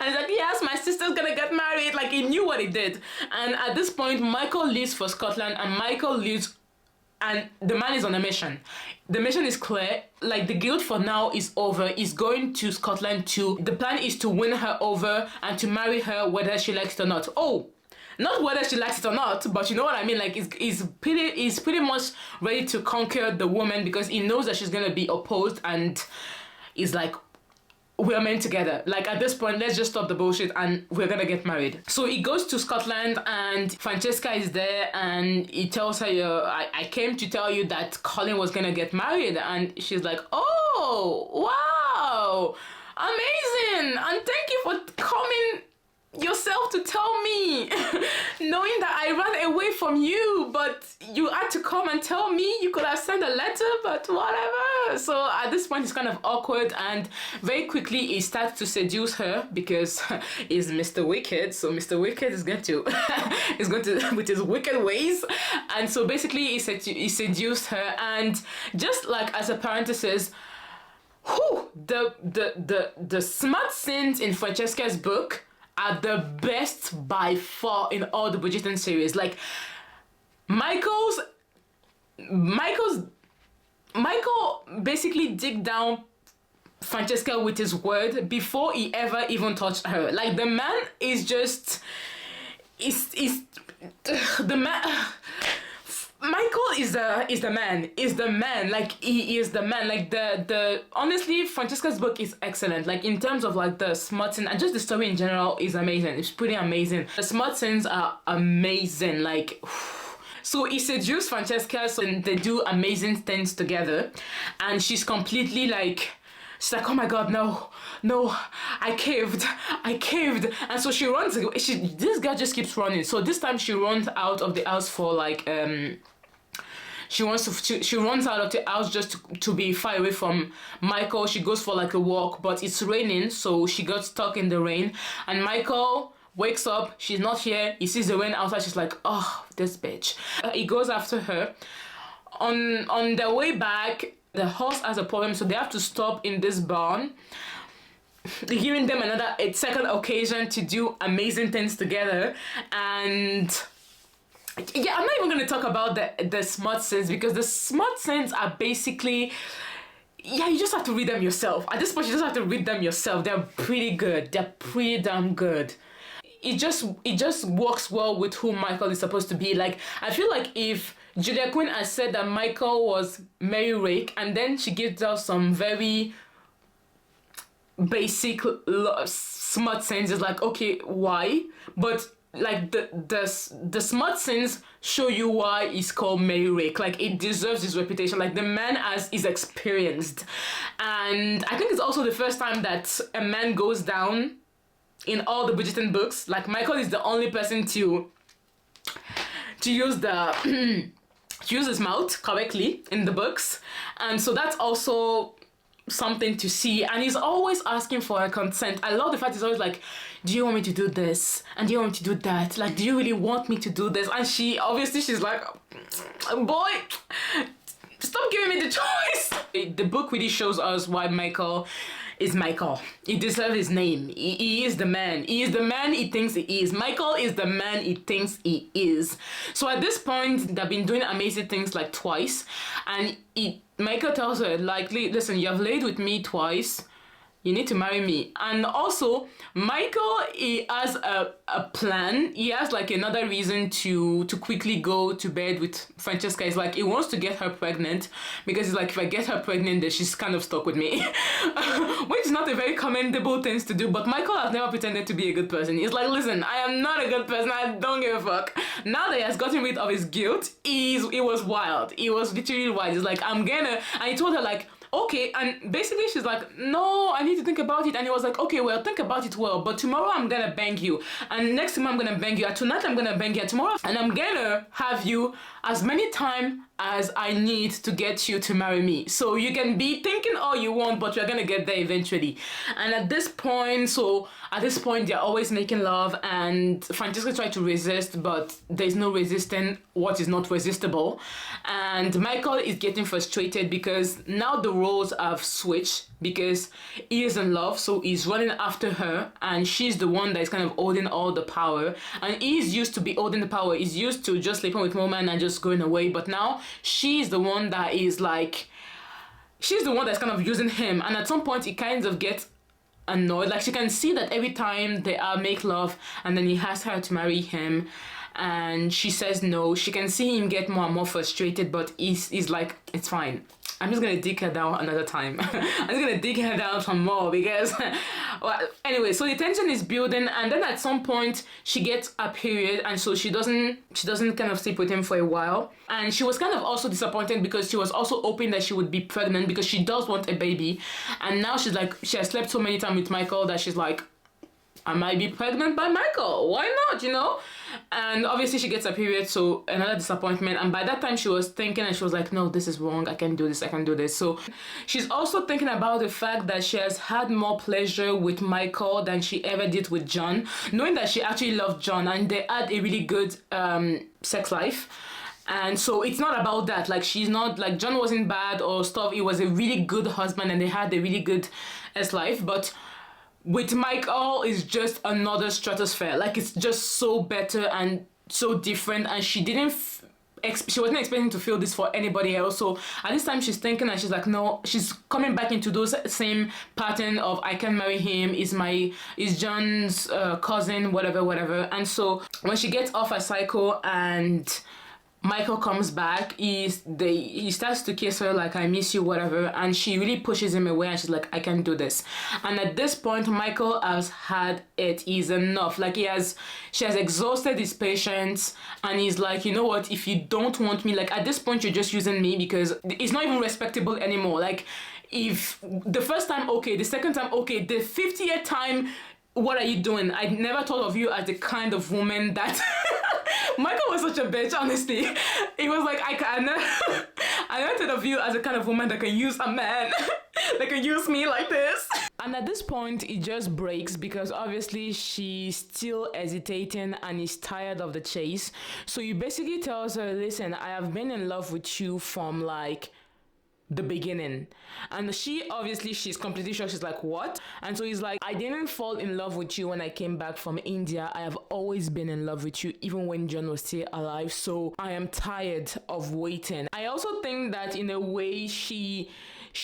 Speaker 1: And he's like, yes, my sister's gonna get married. Like, he knew what he did. And at this point, Michael leaves for Scotland, and the man is on a mission. The mission is clear. Like, the guild for now is over. He's going to Scotland the plan is to win her over and to marry her whether she likes it or not. Oh, not whether she likes it or not, but you know what I mean? Like, he's pretty much ready to conquer the woman, because he knows that she's gonna be opposed, and he's like, we're meant together. Like, at this point, let's just stop the bullshit and we're gonna get married. So he goes to Scotland, and Francesca is there, and he tells her, I came to tell you that Colin was gonna get married. And she's like, oh, wow, amazing, and thank you for coming yourself to tell me, knowing that I ran away from you, but you had to come and tell me. You could have sent a letter, but whatever. So at this point, it's kind of awkward, and very quickly he starts to seduce her, because he's Mr. Wicked. So Mr. Wicked is going to with his wicked ways. And so basically he seduced her, and just like as a parenthesis, the smart scenes in Francesca's book are the best by far in all the Bridgerton series. Like, Michael basically dig down Francesca with his word before he ever even touched her. Like, the man is just, the man. Michael is the man. Like, he is the man. Like, the honestly, Francesca's book is excellent. Like, in terms of like the smart scene and just the story in general is amazing. It's pretty amazing. The smart scenes are amazing. Like, so he seduced Francesca, so they do amazing things together, and she's completely like, she's like, oh my god, no, I caved. And so she runs, this girl just keeps running. So this time she runs out of the house for like, she runs out of the house just to be far away from Michael. She goes for like a walk, but it's raining, so she got stuck in the rain. And Michael wakes up, she's not here, he sees the rain outside, she's like, oh, this bitch. He goes after her. On their way back, the horse has a problem, so they have to stop in this barn, giving them a second occasion to do amazing things together. And yeah, I'm not even going to talk about the smart scenes, because the smart scenes are basically, yeah, you just have to read them yourself. At this point, you just have to read them yourself. They're pretty good. They're pretty damn good. It just works well with who Michael is supposed to be. Like, I feel like if Julia Quinn has said that Michael was Mary Rake, and then she gives out some very basic smart scenes, it's like, okay, why? But like the smart scenes show you why he's called Mary Rake. Like, it deserves his reputation. Like, the man is experienced, and I think it's also the first time that a man goes down in all the Bridgerton books. Like, Michael is the only person to use to use his mouth correctly in the books, and so that's also something to see. And he's always asking for her consent. I love the fact he's always like, do you want me to do this? And do you want me to do that? Like, do you really want me to do this? And she's like, boy, Stop giving me the choice. The book really shows us why Michael is Michael. He deserves his name. He is the man. He is the man he thinks he is. Michael is the man he thinks he is. So at this point, they've been doing amazing things like twice. And Michael tells her, like, listen, you have laid with me twice. You need to marry me. And also, Michael, he has a plan. He has like another reason to quickly go to bed with Francesca. It's like he wants to get her pregnant because it's like, if I get her pregnant, then she's kind of stuck with me. Which is not a very commendable thing to do. But Michael has never pretended to be a good person. He's like, listen, I am not a good person. I don't give a fuck. Now that he has gotten rid of his guilt, he was wild. He was literally wild. He's like, and he told her like, okay, and basically she's like, no, I need to think about it. And he was like, okay, well, think about it well, but tomorrow I'm gonna bang you, and next time I'm gonna bang you, and tonight I'm gonna bang you, and tomorrow, and I'm gonna have you as many times as I need to get you to marry me. So you can be thinking all you want, but you're gonna get there eventually. And at this point, they're always making love, and Francesca tried to resist, but there's no resisting what is not resistible. And Michael is getting frustrated because now the roles have switched, because he is in love, so he's running after her, and she's the one that is kind of holding all the power. And he's used to be holding the power. He's used to just sleeping with women and just going away, but now she's the one that is like, she's the one that's kind of using him. And at some point he kind of gets annoyed. Like, she can see that every time they make love and then he asks her to marry him and she says no, she can see him get more and more frustrated, but he's like, it's fine, I'm just gonna dig her down another time. I'm just gonna dig her down some more because well, anyway, so the tension is building, and then at some point she gets a period, and so she doesn't kind of sleep with him for a while. And she was kind of also disappointed because she was also hoping that she would be pregnant because she does want a baby. And now she's like, she has slept so many times with Michael that she's like, I might be pregnant by Michael. Why not, you know? And obviously she gets a period, so another disappointment. And by that time she was thinking, and she was like, no, this is wrong. I can do this. So she's also thinking about the fact that she has had more pleasure with Michael than she ever did with John, knowing that she actually loved John and they had a really good sex life. And so it's not about that. Like, she's not like, John wasn't bad or stuff. He was a really good husband and they had a really good sex life. But with Michael, it's just another stratosphere. Like, it's just so better and so different, and she didn't she wasn't expecting to feel this for anybody else. So at this time she's thinking, and she's like, no, she's coming back into those same pattern of, I can marry him, is John's cousin, whatever. And so when she gets off a cycle and Michael comes back, he starts to kiss her like, I miss you, whatever, and she really pushes him away, and she's like, I can't do this. And at this point Michael has had it. He's enough. Like, she has exhausted his patience, and he's like, you know what, if you don't want me, like, at this point you're just using me, because it's not even respectable anymore. Like, if the first time okay, the second time okay, the 50th time, what are you doing? I never thought of you as the kind of woman that Michael was such a bitch, honestly. He was like, I never thought of you as the kind of woman that can use a man, that can use me like this. And at this point, it just breaks, because obviously she's still hesitating and is tired of the chase. So he basically tells her, listen, I have been in love with you from like the beginning. And she's completely shocked. She's like, what? And so he's like, I didn't fall in love with you when I came back from India. I have always been in love with you, even when John was still alive. So I am tired of waiting. I also think that in a way she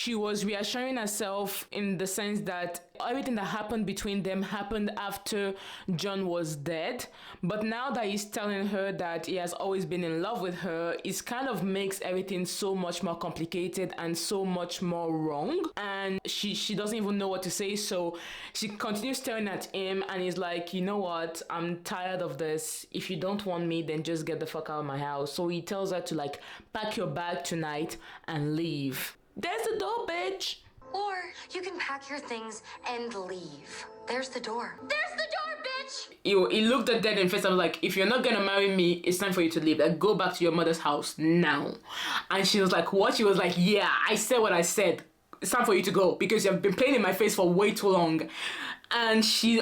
Speaker 1: was reassuring herself, in the sense that everything that happened between them happened after John was dead. But now that he's telling her that he has always been in love with her, it kind of makes everything so much more complicated and so much more wrong. And she doesn't even know what to say, so she continues staring at him, and he's like, you know what, I'm tired of this. If you don't want me, then just get the fuck out of my house. So he tells her to like, pack your bag tonight and leave. There's the door, bitch.
Speaker 3: Or you can pack your things and leave. There's the door. There's the door, bitch!
Speaker 1: He looked at Dad in the face and was like, if you're not gonna marry me, it's time for you to leave. Like, go back to your mother's house now. And she was like, what? She was like, yeah, I said what I said. It's time for you to go, because you've been playing in my face for way too long. And she's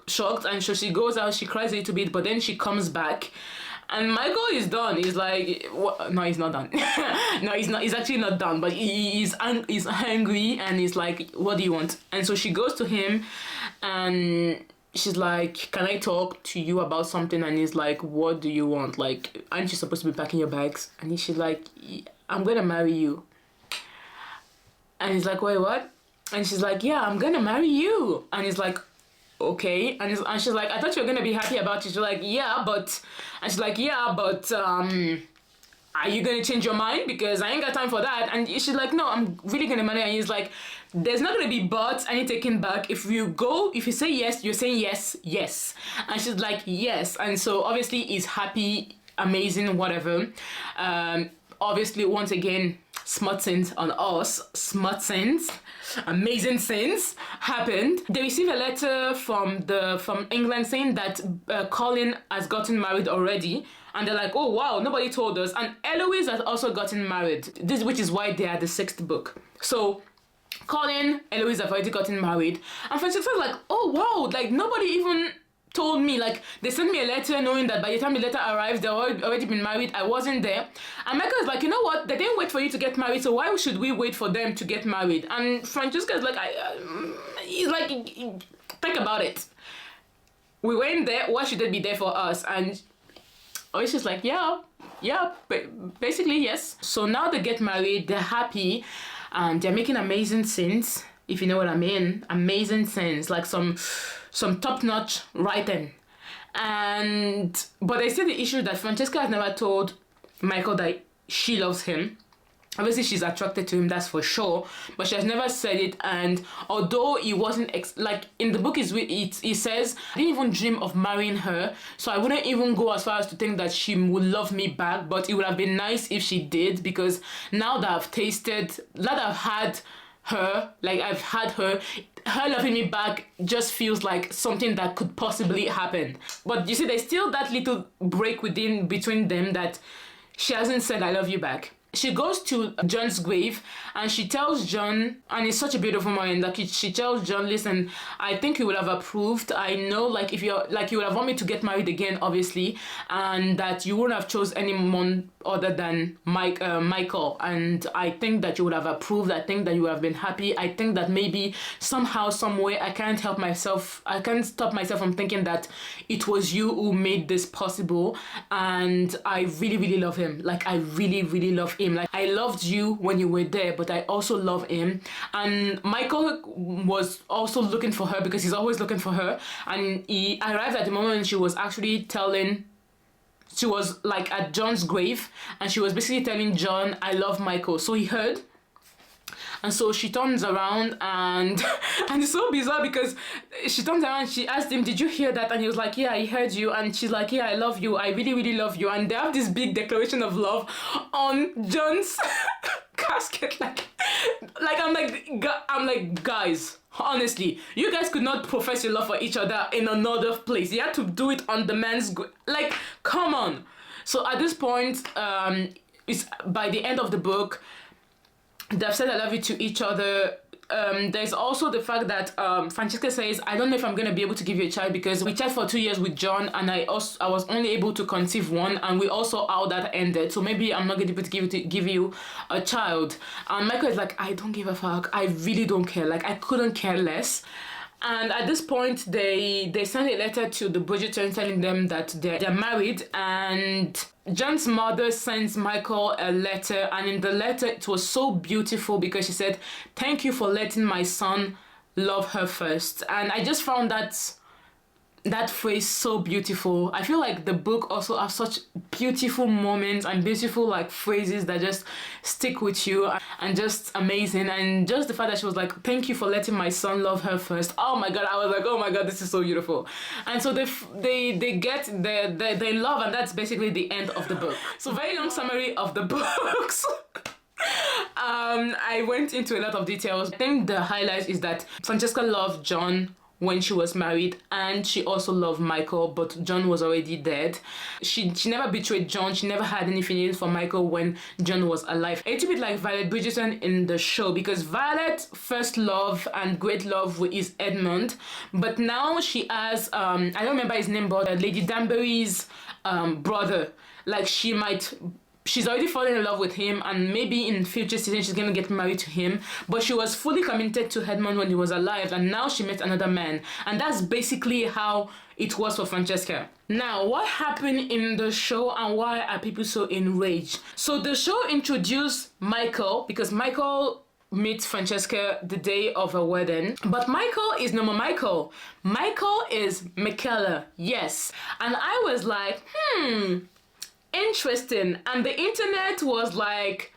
Speaker 1: shocked, and so she goes out, she cries a little bit, but then she comes back. And Michael is done. He's like, what? No, he's not done. No, he's not. He's actually not done. But he's hungry, and he's like, what do you want? And so she goes to him, and she's like, can I talk to you about something? And he's like, what do you want? Like, aren't you supposed to be packing your bags? And she's like, I'm gonna marry you. And he's like, wait, what? And she's like, yeah, I'm gonna marry you. And he's like, okay. And she's like, I thought you were gonna be happy about it. She's like, yeah, but... And she's like, yeah, but are you gonna change your mind? Because I ain't got time for that. And she's like, no, I'm really gonna marry. And he's like, there's not gonna be buts any taking back. If you say yes, you're saying yes. And she's like, yes. And so obviously he's happy, amazing, whatever. Obviously, once again, smut sins on us. Smut sins, amazing sins happened. They receive a letter from England saying that Colin has gotten married already. And they're like, oh wow, nobody told us. And Eloise has also gotten married. Which is why they are the 6th book. So Colin, Eloise have already gotten married. And Francesca's like, oh wow, like nobody even told me. Like, they sent me a letter knowing that by the time the letter arrives, they've already been married. I wasn't there. And Michael is like, you know what? They didn't wait for you to get married, so why should we wait for them to get married? And Francesca is like, he's like, think about it. We weren't there. Why should they be there for us? And she's just like, yeah, basically yes. So now they get married. They're happy, and they're making amazing scenes. If you know what I mean, amazing scenes, like some top-notch writing. But they say the issue that Francesca has never told Michael that she loves him. Obviously, she's attracted to him, that's for sure, but she has never said it. And although he wasn't, like, in the book, he says, I didn't even dream of marrying her, so I wouldn't even go as far as to think that she would love me back, but it would have been nice if she did, because now that I've had her, like, I've had her loving me back just feels like something that could possibly happen. But you see, there's still that little break between them that she hasn't said I love you back. She goes to John's grave and she tells John, and it's such a beautiful moment, like she tells John, listen, I think you would have approved. I know, like, if you're, like, you would have wanted me to get married again, obviously, and that you wouldn't have chose anyone other than Michael, and I think that you would have approved. I think that you would have been happy. I think that maybe somehow, some way, I can't stop myself from thinking that it was you who made this possible, and I really, really love him. Like, I really, really love him. Like, I loved you when you were there, but I also love him. And Michael was also looking for her, because he's always looking for her, and he arrived at the moment when she was actually she was like at John's grave, and she was basically telling John, I love Michael. So he heard, and so she turns around, and it's so bizarre because she turns around, she asked him, did you hear that? And he was like, yeah, I heard you. And she's like, yeah, I love you. I really, really love you. And they have this big declaration of love on John's casket. Like I'm like, guys, honestly, you guys could not profess your love for each other in another place. You had to do it on the man's like, come on. So at this point, it's by the end of the book, they've said I love you to each other. There's also the fact that Francesca says, I don't know if I'm going to be able to give you a child, because we chatted for 2 years with John, and I was only able to conceive one, and we also saw how that ended, so maybe I'm not going to be able to give you a child. And Michael is like, I don't give a fuck. I really don't care. Like, I couldn't care less. And at this point, they send a letter to the Bridgerton telling them that they're married, and John's mother sends Michael a letter, and in the letter it was so beautiful because she said, thank you for letting my son love her first. And I just found that phrase so beautiful. I feel like the book also has such beautiful moments and beautiful like phrases that just stick with you and just amazing. And just the fact that she was like, thank you for letting my son love her first. Oh my god, I was like, oh my god, this is so beautiful. And so they get they love, and that's basically the end of the book. So very long summary of the books. I went into a lot of details. I think the highlight is that Francesca loved John when she was married, and she also loved Michael, but John was already dead. She never betrayed John. She never had any feelings for Michael when John was alive. A little bit like Violet Bridgerton in the show, because Violet's first love and great love is Edmund, but now she has I don't remember his name, but Lady Danbury's brother. Like she's already fallen in love with him, and maybe in future season she's gonna get married to him, but she was fully committed to Edmund when he was alive, and now she met another man, and that's basically how it was for Francesca. Now, what happened in the show and why are people so enraged? So the show introduced Michael, because Michael meets Francesca the day of her wedding, but Michael is no more Michael. Michael is Michaela, yes. And I was like, interesting. And the internet was like,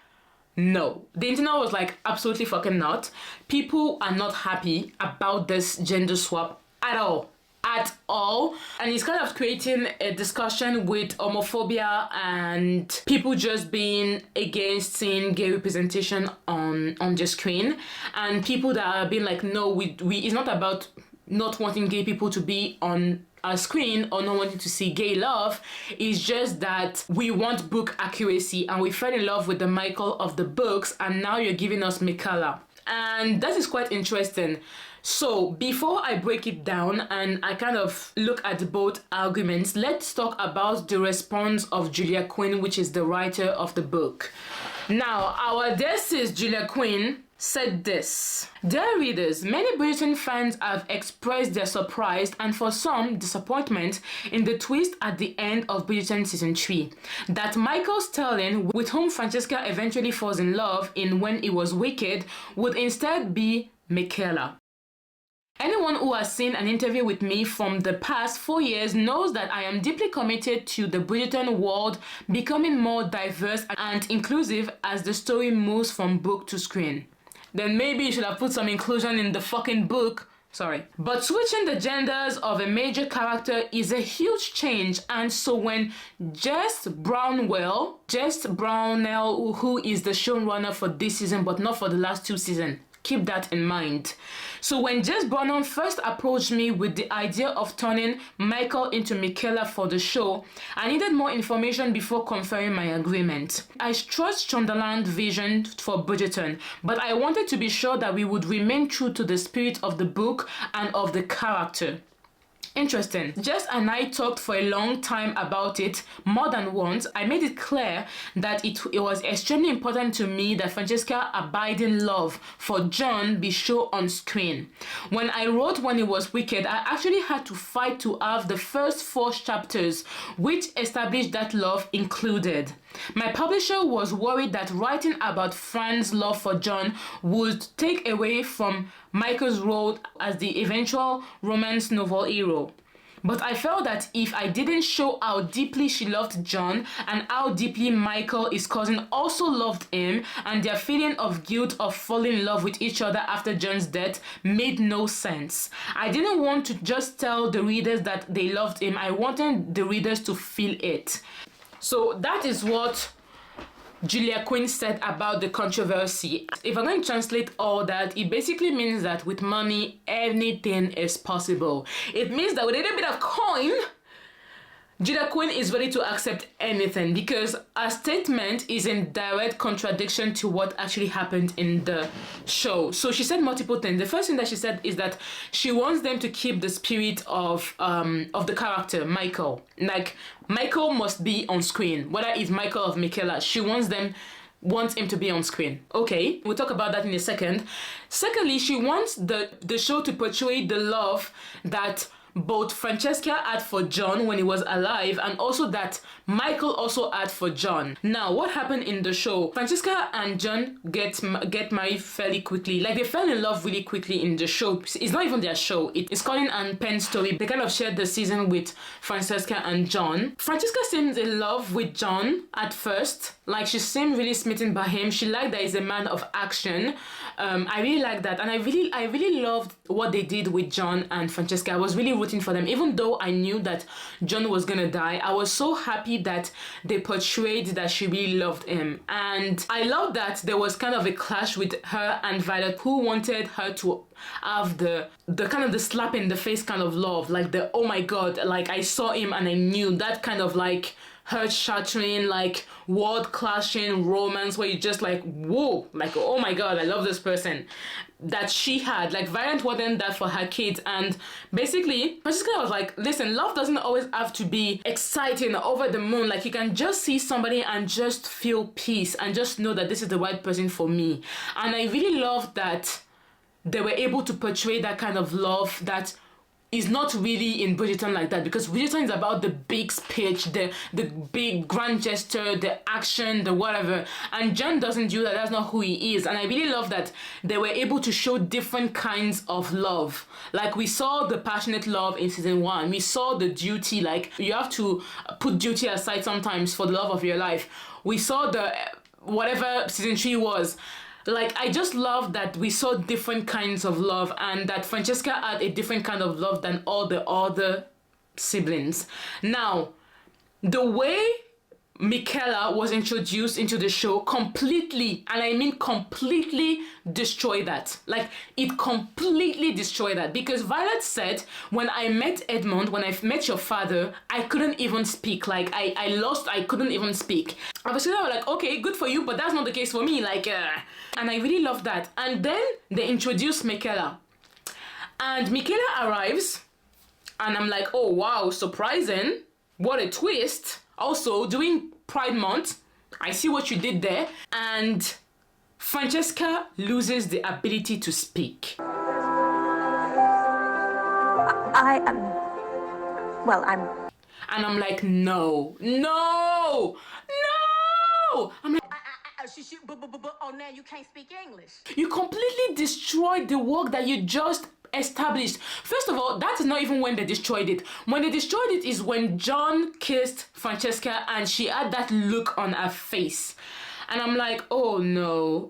Speaker 1: no. The internet was like, absolutely fucking not. People are not happy about this gender swap at all. At all. And it's kind of creating a discussion with homophobia and people just being against seeing gay representation on the screen, and people that are being like, no, we it's not about not wanting gay people to be on our screen or not wanting to see gay love. It's just that we want book accuracy, and we fell in love with the Michael of the books, and now you're giving us Michaela. And that is quite interesting. So before I break it down and I kind of look at both arguments, let's talk about the response of Julia Quinn, which is the writer of the book. Now, our dear sis Julia Quinn said this: "Dear readers, many Bridgerton fans have expressed their surprise and for some disappointment in the twist at the end of Bridgerton season 3. That Michaela Stirling, with whom Francesca eventually falls in love in When It Was Wicked, would instead be Michaela. Anyone who has seen an interview with me from the past 4 years knows that I am deeply committed to the Bridgerton world becoming more diverse and inclusive as the story moves from book to screen." Then maybe you should have put some inclusion in the fucking book. Sorry. "But switching the genders of a major character is a huge change, and so when Jess Brownell, who is the showrunner for this season but not for the last 2 seasons, keep that in mind. So when Jess Brownell first approached me with the idea of turning Michael into Michaela for the show, I needed more information before conferring my agreement. I trust Shondaland's vision for Bridgerton, but I wanted to be sure that we would remain true to the spirit of the book and of the character." Interesting. Jess and I talked for a long time about it, more than once. I made it clear that it was extremely important to me that Francesca's abiding love for John be shown on screen. When I wrote When It Was Wicked, I actually had to fight to have the first 4 chapters, which established that love included. My publisher was worried that writing about Fran's love for John would take away from Michael's role as the eventual romance novel hero. But I felt that if I didn't show how deeply she loved John and how deeply Michael's cousin also loved him, and their feeling of guilt of falling in love with each other after John's death made no sense. I didn't want to just tell the readers that they loved him. I wanted the readers to feel it. So that is what Julia Quinn said about the controversy. If I'm going to translate all that, it basically means that with money, anything is possible. It means that with a little bit of coin, Julia Quinn is ready to accept anything, because her statement is in direct contradiction to what actually happened in the show. So she said multiple things. The first thing that she said is that she wants them to keep the spirit of the character, Michael. Like, Michael must be on screen, whether it's Michael or Michaela. She wants him to be on screen. Okay, we'll talk about that in a second. Secondly, she wants the show to portray the love that both Francesca had for John when he was alive, and also that Michael also had for John. Now, what happened in the show? Francesca and John get married fairly quickly. Like, they fell in love really quickly in the show. It's not even their show. It's Colin and Penn's story. They kind of shared the season with Francesca and John. Francesca seemed in love with John at first. Like, she seemed really smitten by him. She liked that he's a man of action. I really liked that, and I really loved what they did with John and Francesca. I was really rooting for them. Even though I knew that John was gonna die, I was so happy that they portrayed that she really loved him. And I love that there was kind of a clash with her and Violet, who wanted her to have the kind of the slap in the face kind of love, like the oh my god, like I saw him and I knew, that kind of like heart shattering, like world clashing romance where you just like whoa, like oh my god, I love this person, that she had. Like Violet wanted that for her kids. And basically Francesca was like, listen, love doesn't always have to be exciting or over the moon. Like you can just see somebody and just feel peace and just know that this is the right person for me. And I really love that they were able to portray that kind of love that is not really in Bridgerton like that, because Bridgerton is about the big speech, the big grand gesture, the action, the whatever. And John doesn't do that. That's not who he is. And I really love that they were able to show different kinds of love. Like we saw the passionate love in season 1. We saw the duty, like you have to put duty aside sometimes for the love of your life. We saw the whatever season 3 was. Like, I just love that we saw different kinds of love, and that Francesca had a different kind of love than all the other siblings. Now, the way Michaela was introduced into the show completely, and I mean completely, destroyed that. Like, it completely destroyed that. Because Violet said, when I met Edmund, when I met your father, I couldn't even speak. Like, I couldn't even speak. Obviously, I was like, okay, good for you, but that's not the case for me. Like, and I really love that. And then they introduced Michaela. And Michaela arrives, and I'm like, oh wow, surprising. What a twist. Also, during Pride Month, I see what you did there. And Francesca loses the ability to speak. And I'm like, no. I'm like,
Speaker 4: oh, now you can't speak English.
Speaker 1: you completely destroyed the work that you just established. First of all, that is not even when they destroyed it. When they destroyed it is when John kissed Francesca and she had that look on her face. And I'm like, oh no.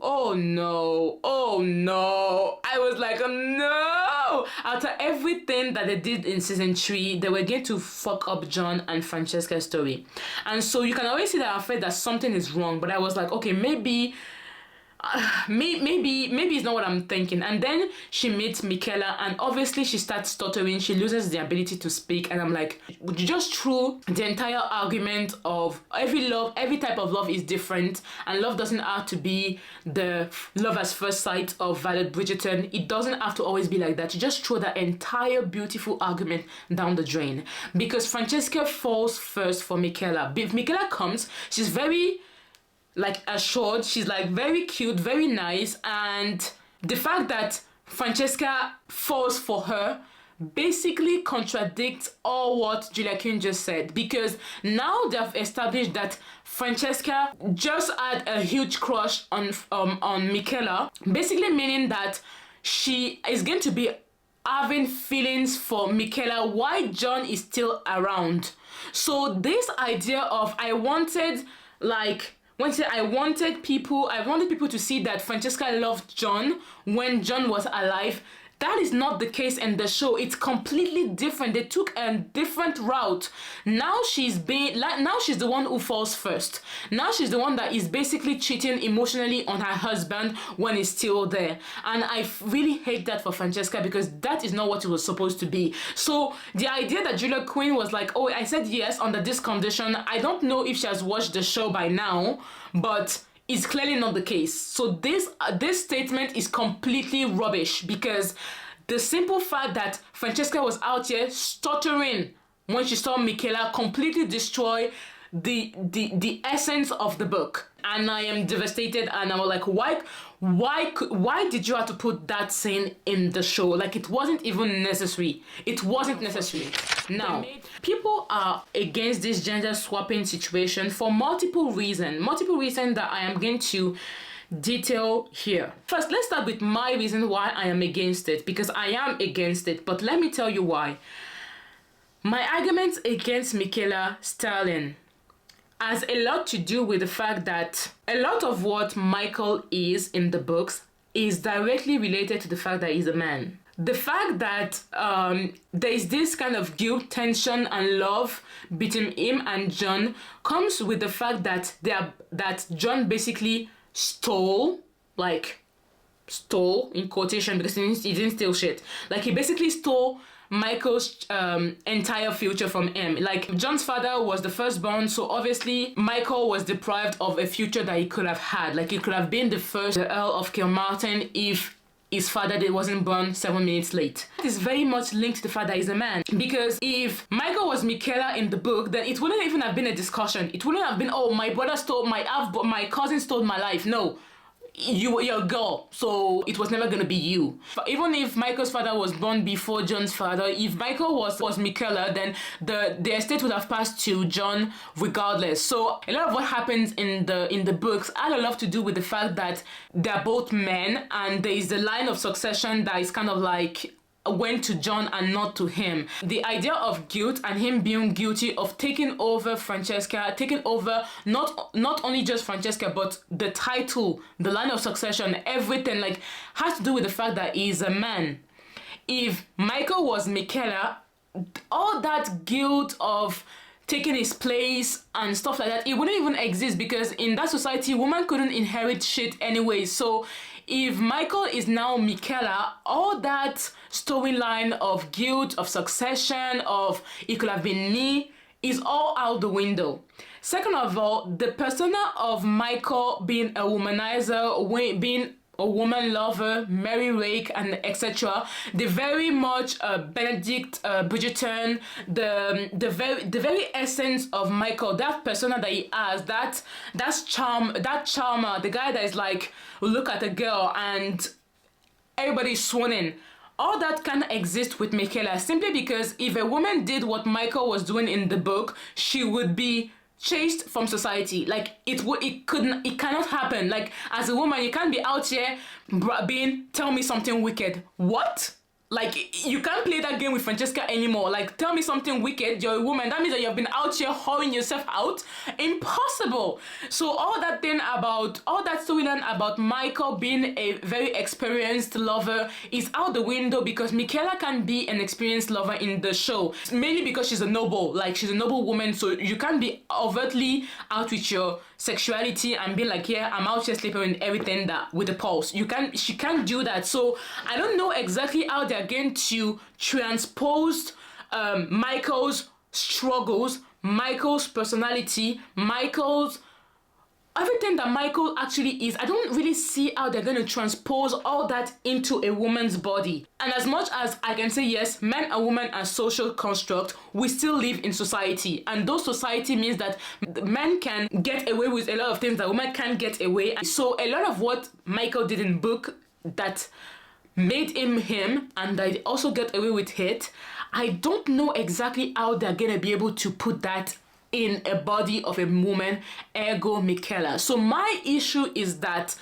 Speaker 1: I was like, oh no. After everything that they did in season 3, they were going to fuck up John and Francesca's story. And so you can always see that I'm afraid that something is wrong. But I was like, okay, maybe it's not what I'm thinking. And then she meets Michaela, and obviously she starts stuttering. She loses the ability to speak, and I'm like, you just threw the entire argument of every type of love is different, and love doesn't have to be the love at first sight of Violet Bridgerton. It doesn't have to always be like that. You just throw that entire beautiful argument down the drain, because Francesca falls first for Michaela. If Michaela comes, she's very like assured, she's like very cute, very nice, and the fact that Francesca falls for her basically contradicts all what Julia Quinn just said, because now they've established that Francesca just had a huge crush on Michaela, basically meaning that she is going to be having feelings for Michaela while John is still around. So this idea of I wanted people to see that Francesca loved John when John was alive. That is not the case in the show. It's completely different. They took a different route. Now she's the one who falls first. Now she's the one that is basically cheating emotionally on her husband when he's still there. And I really hate that for Francesca, because that is not what it was supposed to be. So the idea that Julia Quinn was like, oh, I said yes under this condition. I don't know if she has watched the show by now, but is clearly not the case. So this statement is completely rubbish, because the simple fact that Francesca was out here stuttering when she saw Michaela completely destroy the essence of the book. And I am devastated, and I was like, why did you have to put that scene in the show? Like, it wasn't even necessary. It wasn't necessary. Now, people are against this gender swapping situation for multiple reasons that I am going to detail here. First, let's start with my reason why I am against it, because I am against it, but let me tell you why. My arguments against Michaela Stirling has a lot to do with the fact that a lot of what Michael is in the books is directly related to the fact that he's a man. the fact that there is this kind of guilt, tension, and love between him and John comes with the fact that that John basically stole in quotation, because he didn't steal shit. Like, he basically stole Michael's entire future from him. Like, John's father was the firstborn, so obviously Michael was deprived of a future that he could have had. Like, he could have been the first Earl of Kilmartin if his father wasn't born 7 minutes late. It is very much linked to the fact that he's a man. Because if Michael was Michaela in the book, then it wouldn't even have been a discussion. It wouldn't have been, oh, my brother stole my cousin stole my life. No. You're a girl, so it was never gonna be you. But even if Michael's father was born before John's father, if Michael was Michaela, then the estate would have passed to John regardless. So a lot of what happens in the books had a lot to do with the fact that they're both men, and there is the line of succession that is kind of like went to John and not to him. The idea of guilt and him being guilty of taking over Francesca, taking over not only just Francesca, but the title, the line of succession, everything, like, has to do with the fact that he's a man. If Michael was Michaela, all that guilt of taking his place and stuff like that, it wouldn't even exist, because in that society, women couldn't inherit shit anyway. So if Michael is now Michaela, all that storyline of guilt, of succession, of it could have been me, is all out the window. Second of all, the persona of Michael being a womanizer, being a woman lover, Mary Rake, and etc. The very much Benedict Bridgerton, the very essence of Michael, that persona that he has, that charmer, the guy that is like, look at a girl and everybody's swooning. All that can exist with Michaela, simply because if a woman did what Michael was doing in the book, she would be chased from society. Like, it cannot happen. Like, as a woman, you can't be out here being, tell me something wicked. What? Like, you can't play that game with Francesca anymore. Like, tell me something wicked, you're a woman. That means that you've been out here whoring yourself out. Impossible. So all that storyline about Michael being a very experienced lover is out the window, because Michaela can be an experienced lover in the show. Mainly because she's a noble. Like, she's a noble woman, so you can't be overtly out with your sexuality and be like, yeah, I'm out here sleeping with everything that with the pulse. She can't do that. So I don't know exactly how they're going to transpose Michael's struggles, Michael's personality, Michael's everything that Michael actually is. I don't really see how they're going to transpose all that into a woman's body. And as much as I can say, yes, men and women are social constructs, we still live in society. And those society means that men can get away with a lot of things that women can't get away. So a lot of what Michael did in book that made him, and that he also get away with it, I don't know exactly how they're going to be able to put that in a body of a woman, ergo Michaela. So my issue is that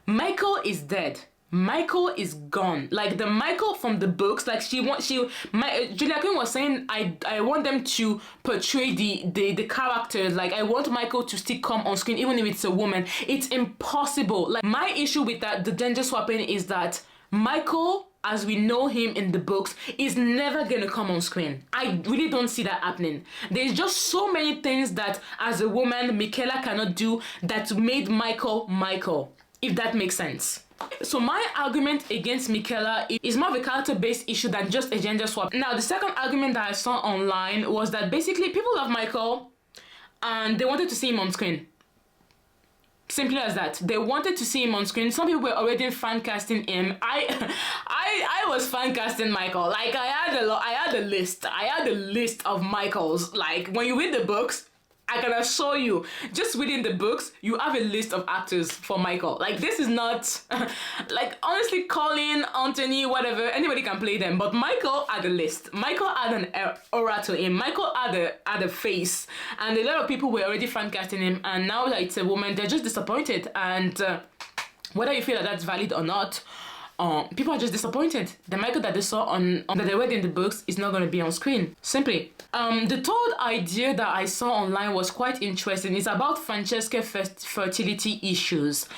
Speaker 1: Michael is dead. Michael is gone. Like, the Michael from the books, like Julia Quinn was saying, I want them to portray the characters. Like, I want Michael to still come on screen, even if it's a woman. It's impossible. Like, my issue with that, the gender swapping, is that Michael, as we know him in the books, is never gonna come on screen. I really don't see that happening. There's just so many things that, as a woman, Michaela cannot do that made Michael, if that makes sense. So my argument against Michaela is more of a character-based issue than just a gender swap. Now, the second argument that I saw online was that basically people love Michael and they wanted to see him on screen. Simple as that. They wanted to see him on screen. Some people were already fan casting him. I was fan casting Michael. Like, I had a list of Michaels. Like, when you read the books, I can assure you, just reading the books, you have a list of actors for Michael. Like, this is not, like, honestly, Colin, Anthony, whatever, anybody can play them. But Michael had a list. Michael had an aura to him. Michael had a face. And a lot of people were already fan casting him. And now that it's a woman, they're just disappointed. And whether you feel that that's valid or not, people are just disappointed. The Michael that they saw that they read in the books is not going to be on screen. Simply. The third idea that I saw online was quite interesting. It's about Francesca's fertility issues.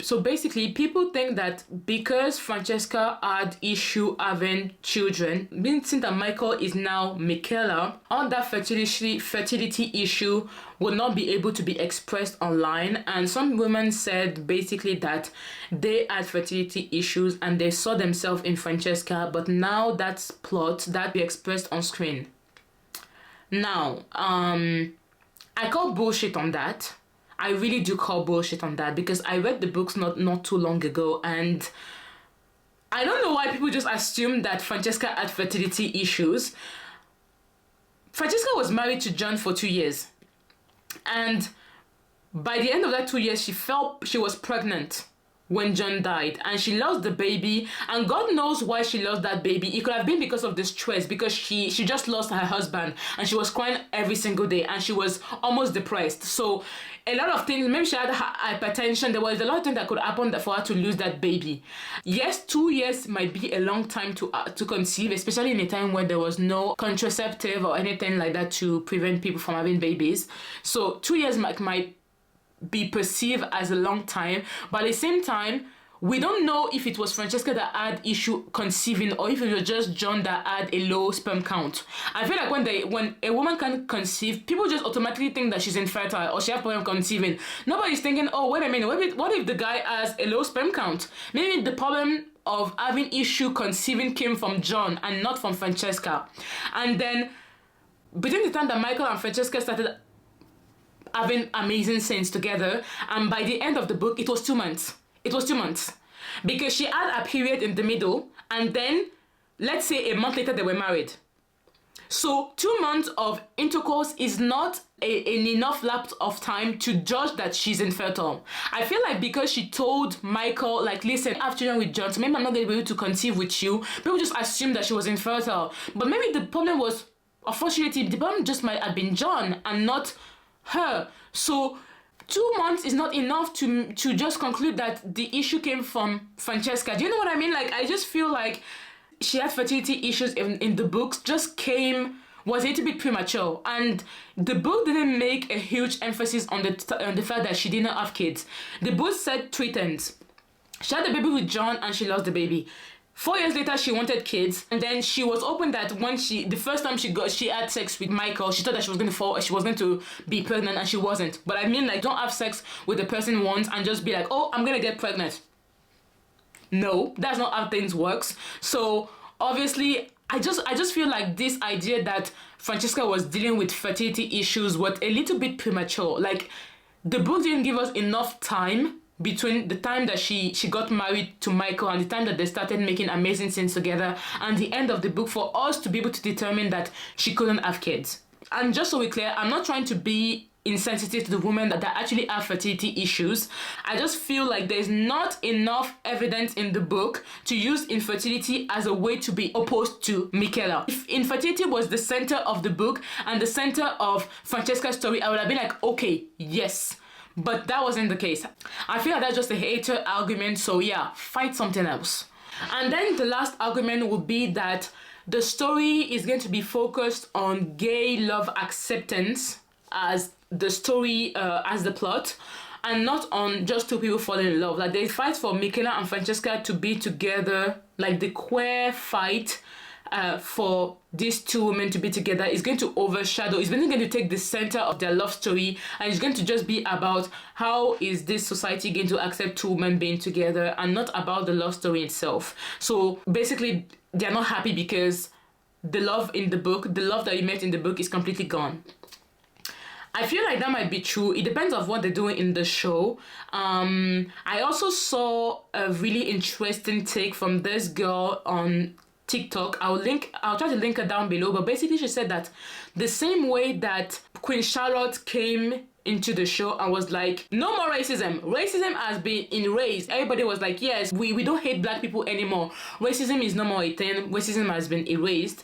Speaker 1: So basically, people think that because Francesca had issue having children, meaning that Michael is now Michaela, all that fertility issue will not be able to be expressed online. And some women said basically that they had fertility issues and they saw themselves in Francesca, but now that's plot that be expressed on screen. Now, I call bullshit on that. I really do call bullshit on that because I read the books not too long ago, and I don't know why people just assume that Francesca had fertility issues. Francesca was married to John for 2 years, and by the end of that 2 years, she felt she was pregnant when John died, and she lost the baby, and God knows why she lost that baby. It could have been because of the stress, because she just lost her husband, and she was crying every single day, and she was almost depressed. So a lot of things, maybe she had hypertension, there was a lot of things that could happen for her to lose that baby. Yes, 2 years might be a long time to conceive, especially in a time when there was no contraceptive or anything like that to prevent people from having babies. So 2 years might be perceived as a long time, but at the same time, we don't know if it was Francesca that had issue conceiving or if it was just John that had a low sperm count. I feel like when a woman can conceive, people just automatically think that she's infertile or she has problem conceiving. Nobody's thinking, oh, wait a minute, what if the guy has a low sperm count? Maybe the problem of having issue conceiving came from John and not from Francesca. And then between the time that Michael and Francesca started having amazing scenes together, and by the end of the book, it was 2 months. It was 2 months. Because she had a period in the middle, and then, let's say a month later, they were married. So 2 months of intercourse is not an enough lapse of time to judge that she's infertile. I feel like because she told Michael, like, listen, I have children with John, so maybe I'm not going to be able to conceive with you, people just assumed that she was infertile. But maybe the problem was, unfortunately, the problem just might have been John and not her. So 2 months is not enough to just conclude that the issue came from Francesca. Do you know what I mean? Like, I just feel like she had fertility issues in the books, was a little bit premature, and the book didn't make a huge emphasis on the fact that she didn't have kids. The book said 3 things. She had a baby with John and she lost the baby. 4 years later, she wanted kids, and then she was open that when the first time she had sex with Michael, she thought that she was going to be pregnant, and she wasn't. But I mean, like, don't have sex with the person once and just be like, oh, I'm gonna get pregnant. No, that's not how things works. So obviously, I just feel like this idea that Francesca was dealing with fertility issues was a little bit premature. Like, the book didn't give us enough time between the time that she got married to Michael and the time that they started making amazing scenes together and the end of the book for us to be able to determine that she couldn't have kids. And just so we're clear, I'm not trying to be insensitive to the women that actually have fertility issues. I just feel like there's not enough evidence in the book to use infertility as a way to be opposed to Michaela. If infertility was the center of the book and the center of Francesca's story, I would have been like, okay, yes. But that wasn't the case. I feel like that's just a hater argument, so yeah, fight something else. And then the last argument would be that the story is going to be focused on gay love acceptance as the story, as the plot, and not on just two people falling in love. Like, they fight for Michaela and Francesca to be together, like the queer fight for these two women to be together is going to overshadow, it's really going to take the center of their love story, and it's going to just be about how is this society going to accept two women being together and not about the love story itself. So basically, they're not happy because the love in the book, the love that you met in the book is completely gone. I feel like that might be true. It depends on what they're doing in the show. I also saw a really interesting take from this girl on TikTok. I'll try to link her down below, but basically she said that the same way that Queen Charlotte came into the show and was like, no more racism. Racism has been erased. Everybody was like, yes, we don't hate black people anymore. Racism is no more a thing. Racism has been erased.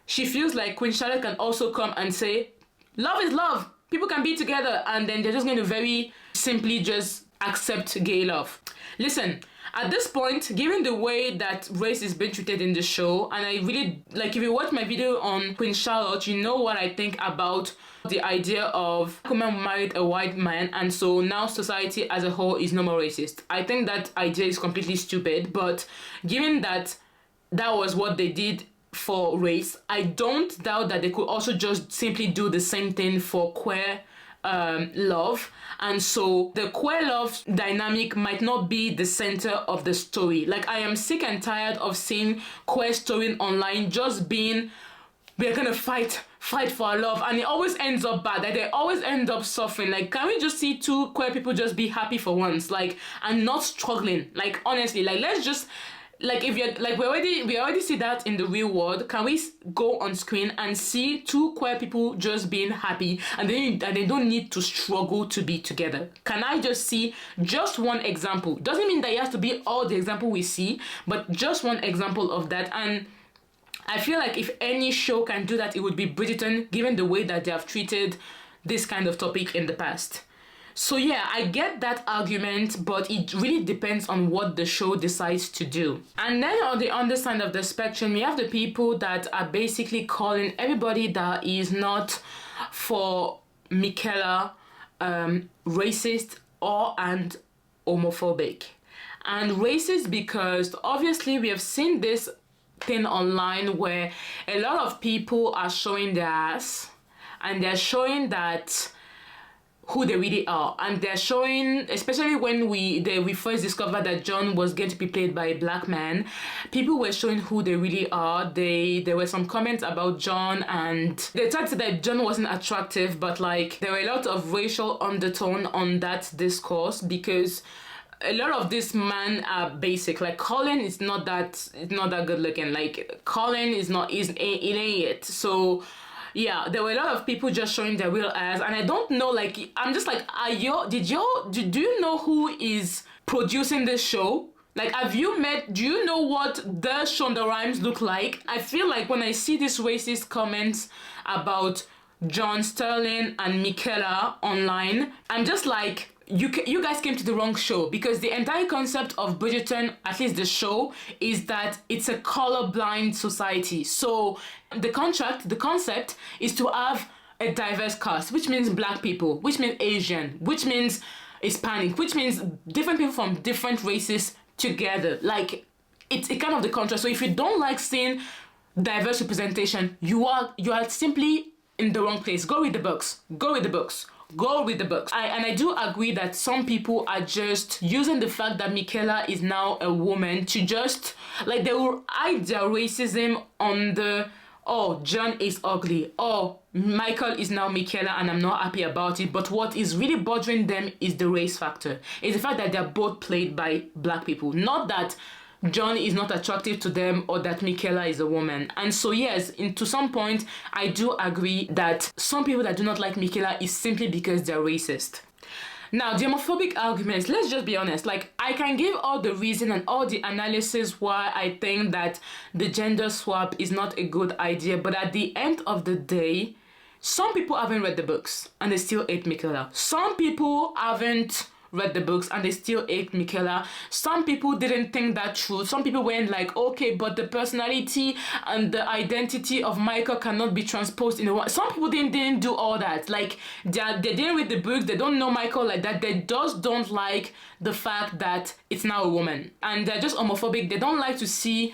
Speaker 1: She feels like Queen Charlotte can also come and say, love is love. People can be together, and then they're just going to very simply just accept gay love. Listen, at this point, given the way that race is being treated in the show, and I really, like, if you watch my video on Queen Charlotte, you know what I think about the idea of a woman married a white man, and so now society as a whole is no more racist. I think that idea is completely stupid, but given that that was what they did for race, I don't doubt that they could also just simply do the same thing for queer love. And so the queer love dynamic might not be the center of the story. Like, I am sick and tired of seeing queer story online just being, we're gonna fight for our love, and it always ends up bad. Like, they always end up suffering. Like, can we just see two queer people just be happy for once, like, and not struggling? Like, honestly, like, let's just, like, if you're like, we already see that in the real world. Can we go on screen and see two queer people just being happy, and they don't need to struggle to be together? Can I just see just one example? Doesn't mean that it has to be all the example we see, but just one example of that. And I feel like if any show can do that, it would be Bridgerton, given the way that they have treated this kind of topic in the past. So yeah, I get that argument, but it really depends on what the show decides to do. And then on the other side of the spectrum, you have the people that are basically calling everybody that is not for Michaela racist and homophobic. And racist because obviously we have seen this thing online where a lot of people are showing their ass, and they're showing that who they really are, and they're showing, especially when we first discovered that John was going to be played by a black man, people were showing who they really are. There were some comments about John, and they tried to say that John wasn't attractive, but like there were a lot of racial undertone on that discourse, because a lot of these men are basic. Like, Colin is not that good looking. Like, Colin it ain't it. So yeah, there were a lot of people just showing their real ass, and I don't know, like, I'm just like, do you know who is producing this show? Like, do you know what the Shonda Rhimes look like? I feel like when I see these racist comments about John Sterling and Michaela online, I'm just like, you guys came to the wrong show, because the entire concept of Bridgerton, at least the show, is that it's a colorblind society. So the concept is to have a diverse cast, which means black people, which means Asian, which means Hispanic, which means different people from different races together. Like, it's kind of the contrast. So if you don't like seeing diverse representation, you are simply in the wrong place. Go read the books. I do agree that some people are just using the fact that Michaela is now a woman to just, like, they will hide their racism on the, oh, John is ugly, oh, Michael is now Michaela and I'm not happy about it. But what is really bothering them is the race factor. It's the fact that they're both played by black people. Not that John is not attractive to them or that Michaela is a woman. And so yes, to some point, I do agree that some people that do not like Michaela is simply because they're racist. Now, the homophobic arguments, let's just be honest. Like, I can give all the reason and all the analysis why I think that the gender swap is not a good idea. But at the end of the day, some people haven't read the books and they still hate Michaela. Some people haven't read the books and they still hate Michaela. Some people didn't think that through. Some people went like, okay, but the personality and the identity of Michael cannot be transposed in a way. Some people didn't do all that. Like, they didn't read the books, they don't know Michael like that. They just don't like the fact that it's now a woman. And they're just homophobic. They don't like to see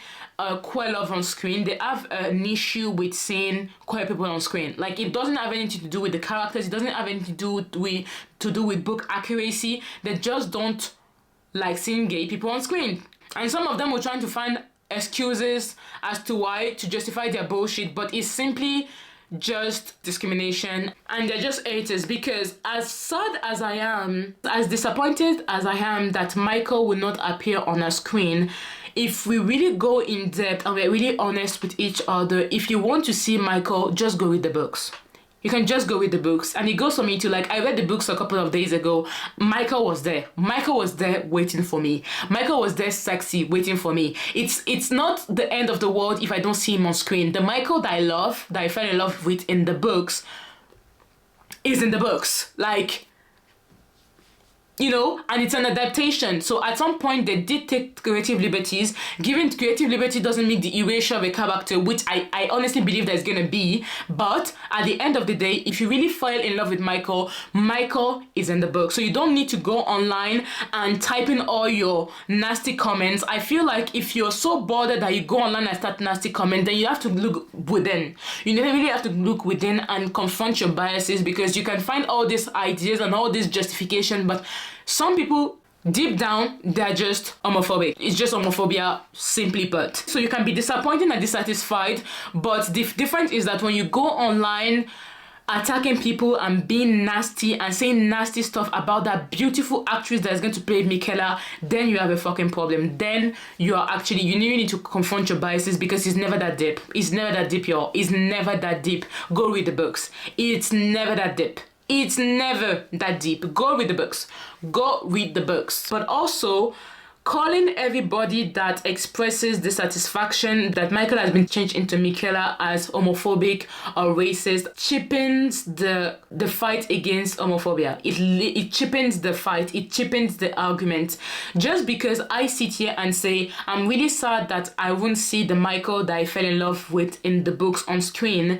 Speaker 1: queer love on screen. They have an issue with seeing queer people on screen. Like, it doesn't have anything to do with the characters. It doesn't have anything to do with book accuracy. They just don't like seeing gay people on screen. And some of them were trying to find excuses as to why, to justify their bullshit, but it's simply just discrimination, and they're just haters. Because as sad as I am, as disappointed as I am that Michael will not appear on a screen, if we really go in depth and we're really honest with each other, if you want to see Michael, just go read the books. You can just go with the books. And it goes for me too. Like, I read the books a couple of days ago. Michael was there. Michael was there waiting for me. Michael was there sexy waiting for me. It's not the end of the world if I don't see him on screen. The Michael that I love, that I fell in love with in the books, is in the books. Like, you know, and it's an adaptation. So at some point they did take creative liberties. Giving creative liberty doesn't mean the erasure of a character, which I honestly believe there's gonna be. But at the end of the day, if you really fall in love with Michael, Michael is in the book. So you don't need to go online and type in all your nasty comments. I feel like if you're so bothered that you go online and start nasty comment, then you have to look within. You really have to look within and confront your biases, because you can find all these ideas and all this justification, but some people deep down, they're just homophobic. It's just homophobia, simply put. So you can be disappointed and dissatisfied, but the difference is that when you go online attacking people and being nasty and saying nasty stuff about that beautiful actress that is going to play Michaela, then you have a fucking problem. Then you are actually, you need to confront your biases, because it's never that deep. It's never that deep, y'all. It's never that deep. Go read the books. It's never that deep. It's never that deep. Go read the books. Go read the books. But also, calling everybody that expresses dissatisfaction that Michael has been changed into Michaela as homophobic or racist cheapens the fight against homophobia. It cheapens the fight. It cheapens the argument. Just because I sit here and say, I'm really sad that I won't see the Michael that I fell in love with in the books on screen,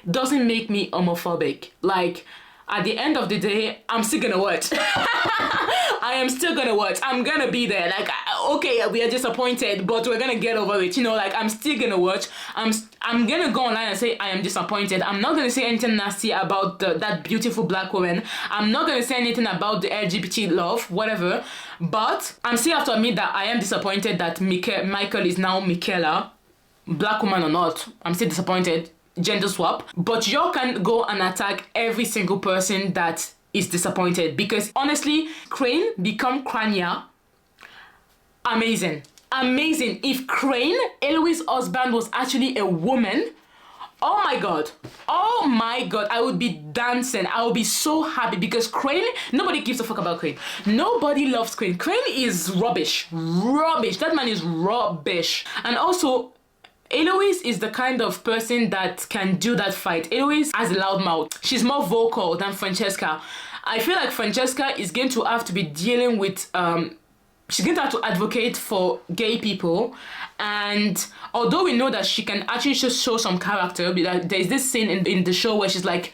Speaker 1: doesn't make me homophobic. Like, at the end of the day, I'm still gonna watch. I am still gonna watch. I'm gonna be there. Like, okay, we are disappointed, but we're gonna get over it. You know, like, I'm still gonna watch. I'm gonna go online and say I am disappointed. I'm not gonna say anything nasty about that beautiful black woman. I'm not gonna say anything about the LGBT love, whatever. But I'm still have to admit that I am disappointed that Michael is now Michaela, black woman or not. I'm still disappointed. Gender swap. But y'all can go and attack every single person that is disappointed, because honestly, Crane become Crania. Amazing. If Crane, Eloise's husband, was actually a woman, oh my god, I would be dancing. I would be so happy, because Crane, nobody gives a fuck about Crane. Nobody loves Crane. Crane is rubbish. That man is rubbish. And also, Eloise is the kind of person that can do that fight. Eloise has a loud mouth. She's more vocal than Francesca. I feel like Francesca is going to have to be dealing with, she's going to have to advocate for gay people. And although we know that she can actually just show some character, there's this scene in the show where she's like,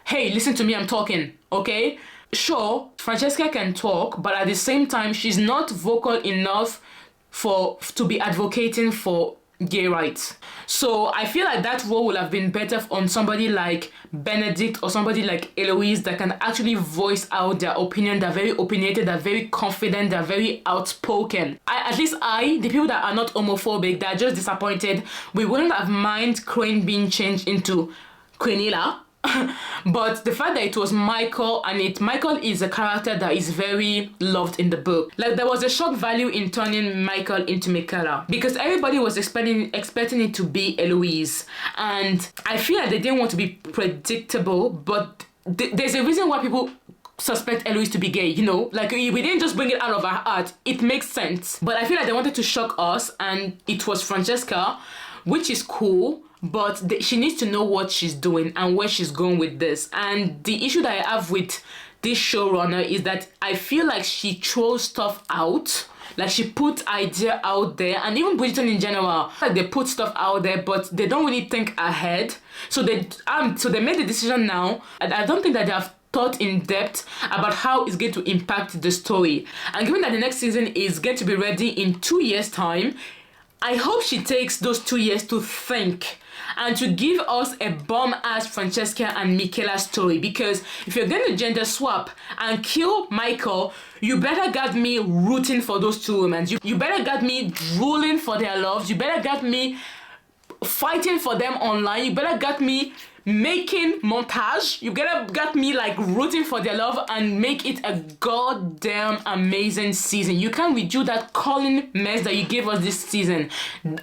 Speaker 1: hey, listen to me, I'm talking, okay? Sure, Francesca can talk, but at the same time, she's not vocal enough to be advocating for gay rights. So I feel like that role would have been better on somebody like Benedict or somebody like Eloise that can actually voice out their opinion. They're very opinionated, they're very confident, they're very outspoken. The people that are not homophobic, they're just disappointed. We wouldn't have mind Crane being changed into Quenila. But the fact that it was Michael, and Michael is a character that is very loved in the book. Like, there was a shock value in turning Michael into Michaela, because everybody was expecting it to be Eloise, and I feel like they didn't want to be predictable, but there's a reason why people suspect Eloise to be gay, you know? Like, we didn't just bring it out of our heart. It makes sense. But I feel like they wanted to shock us, and it was Francesca, which is cool. But she needs to know what she's doing and where she's going with this. And the issue that I have with this showrunner is that I feel like she throws stuff out. Like, she put idea out there, and even Bridgerton in general, like, they put stuff out there, but they don't really think ahead. So they made the decision now, and I don't think that they have thought in depth about how it's going to impact the story. And given that the next season is going to be ready in 2 years' time, I hope she takes those 2 years to think and to give us a bomb-ass Francesca and Michaela story. Because if you're going to gender swap and kill Michael, you better get me rooting for those two women. You better get me drooling for their loves. You better get me fighting for them online. You better get me making montage. You gotta get me like rooting for their love and make it a goddamn amazing season. You can't redo that Colin mess that you gave us this season.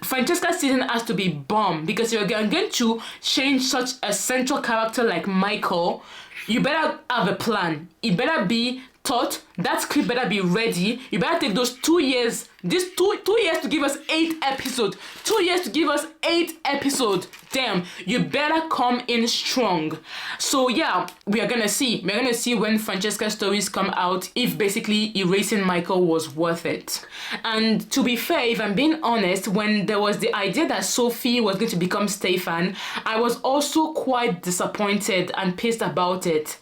Speaker 1: Francesca's season has to be bomb, because you're going to change such a central character like Michael. You better have a plan. It better be thought. That script better be ready. You better take those 2 years This two years to give us 8 episodes. 2 years to give us 8 episodes. Damn, you better come in strong. So yeah, we are gonna see when Francesca's stories come out if basically erasing Michael was worth it. And to be fair, if I'm being honest, when there was the idea that Sophie was going to become Stefan, I was also quite disappointed and pissed about it,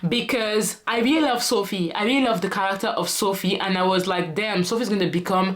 Speaker 1: because I really love Sophie. I really love the character of Sophie, and I was like, damn, Sophie's going to become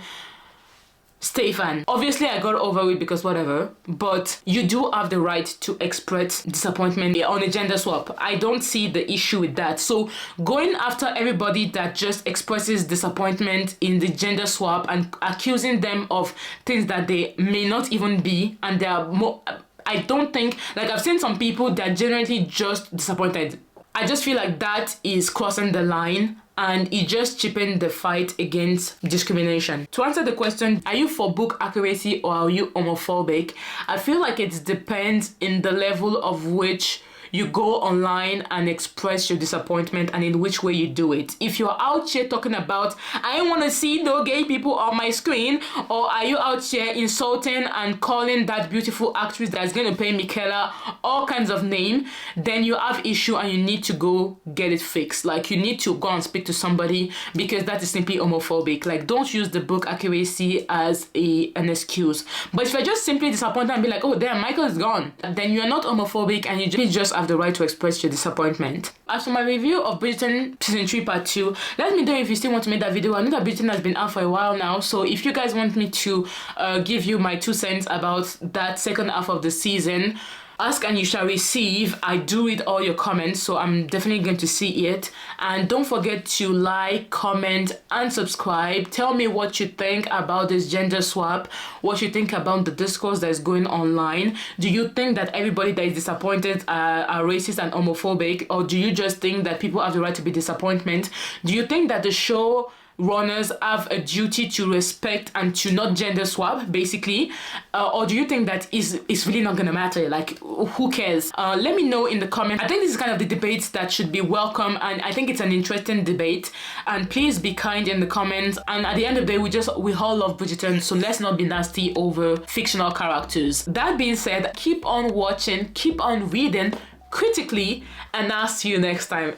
Speaker 1: Stefan. Obviously, I got over it because whatever, but you do have the right to express disappointment on a gender swap. I don't see the issue with that. So going after everybody that just expresses disappointment in the gender swap and accusing them of things that they may not even be, and they are more, I don't think, like, I've seen some people that genuinely just disappointed. I just feel like that is crossing the line, and it just cheapened the fight against discrimination. To answer the question, are you for book accuracy or are you homophobic? I feel like it depends in the level of which you go online and express your disappointment and in which way you do it. If you're out here talking about, I don't want to see no gay people on my screen, or are you out here insulting and calling that beautiful actress that's going to pay Michaela all kinds of name, then you have issue and you need to go get it fixed. Like, you need to go and speak to somebody, because that is simply homophobic. Like, don't use the book accuracy as an excuse. But if you're just simply disappointed and be like, oh damn, Michael is gone, then you're not homophobic and you just have the right to express your disappointment. As for my review of Bridgerton Season 3 Part 2, let me know if you still want to make that video. I know that Bridgerton has been out for a while now, so if you guys want me to give you my 2 cents about that second half of the season, ask and you shall receive. I do read all your comments, so I'm definitely going to see it. And don't forget to like, comment, and subscribe. Tell me what you think about this gender swap, what you think about the discourse that is going online. Do you think that everybody that is disappointed are racist and homophobic, or do you just think that people have the right to be disappointed? Do you think that the show runners have a duty to respect and to not gender swap, basically, or do you think that it's really not gonna matter? Like, who cares? Let me know in the comments. I think this is kind of the debate that should be welcome, and I think it's an interesting debate, and please be kind in the comments. And at the end of the day, we all love Bridgerton, so let's not be nasty over fictional characters. That being said, keep on watching, keep on reading critically, and I'll see you next time.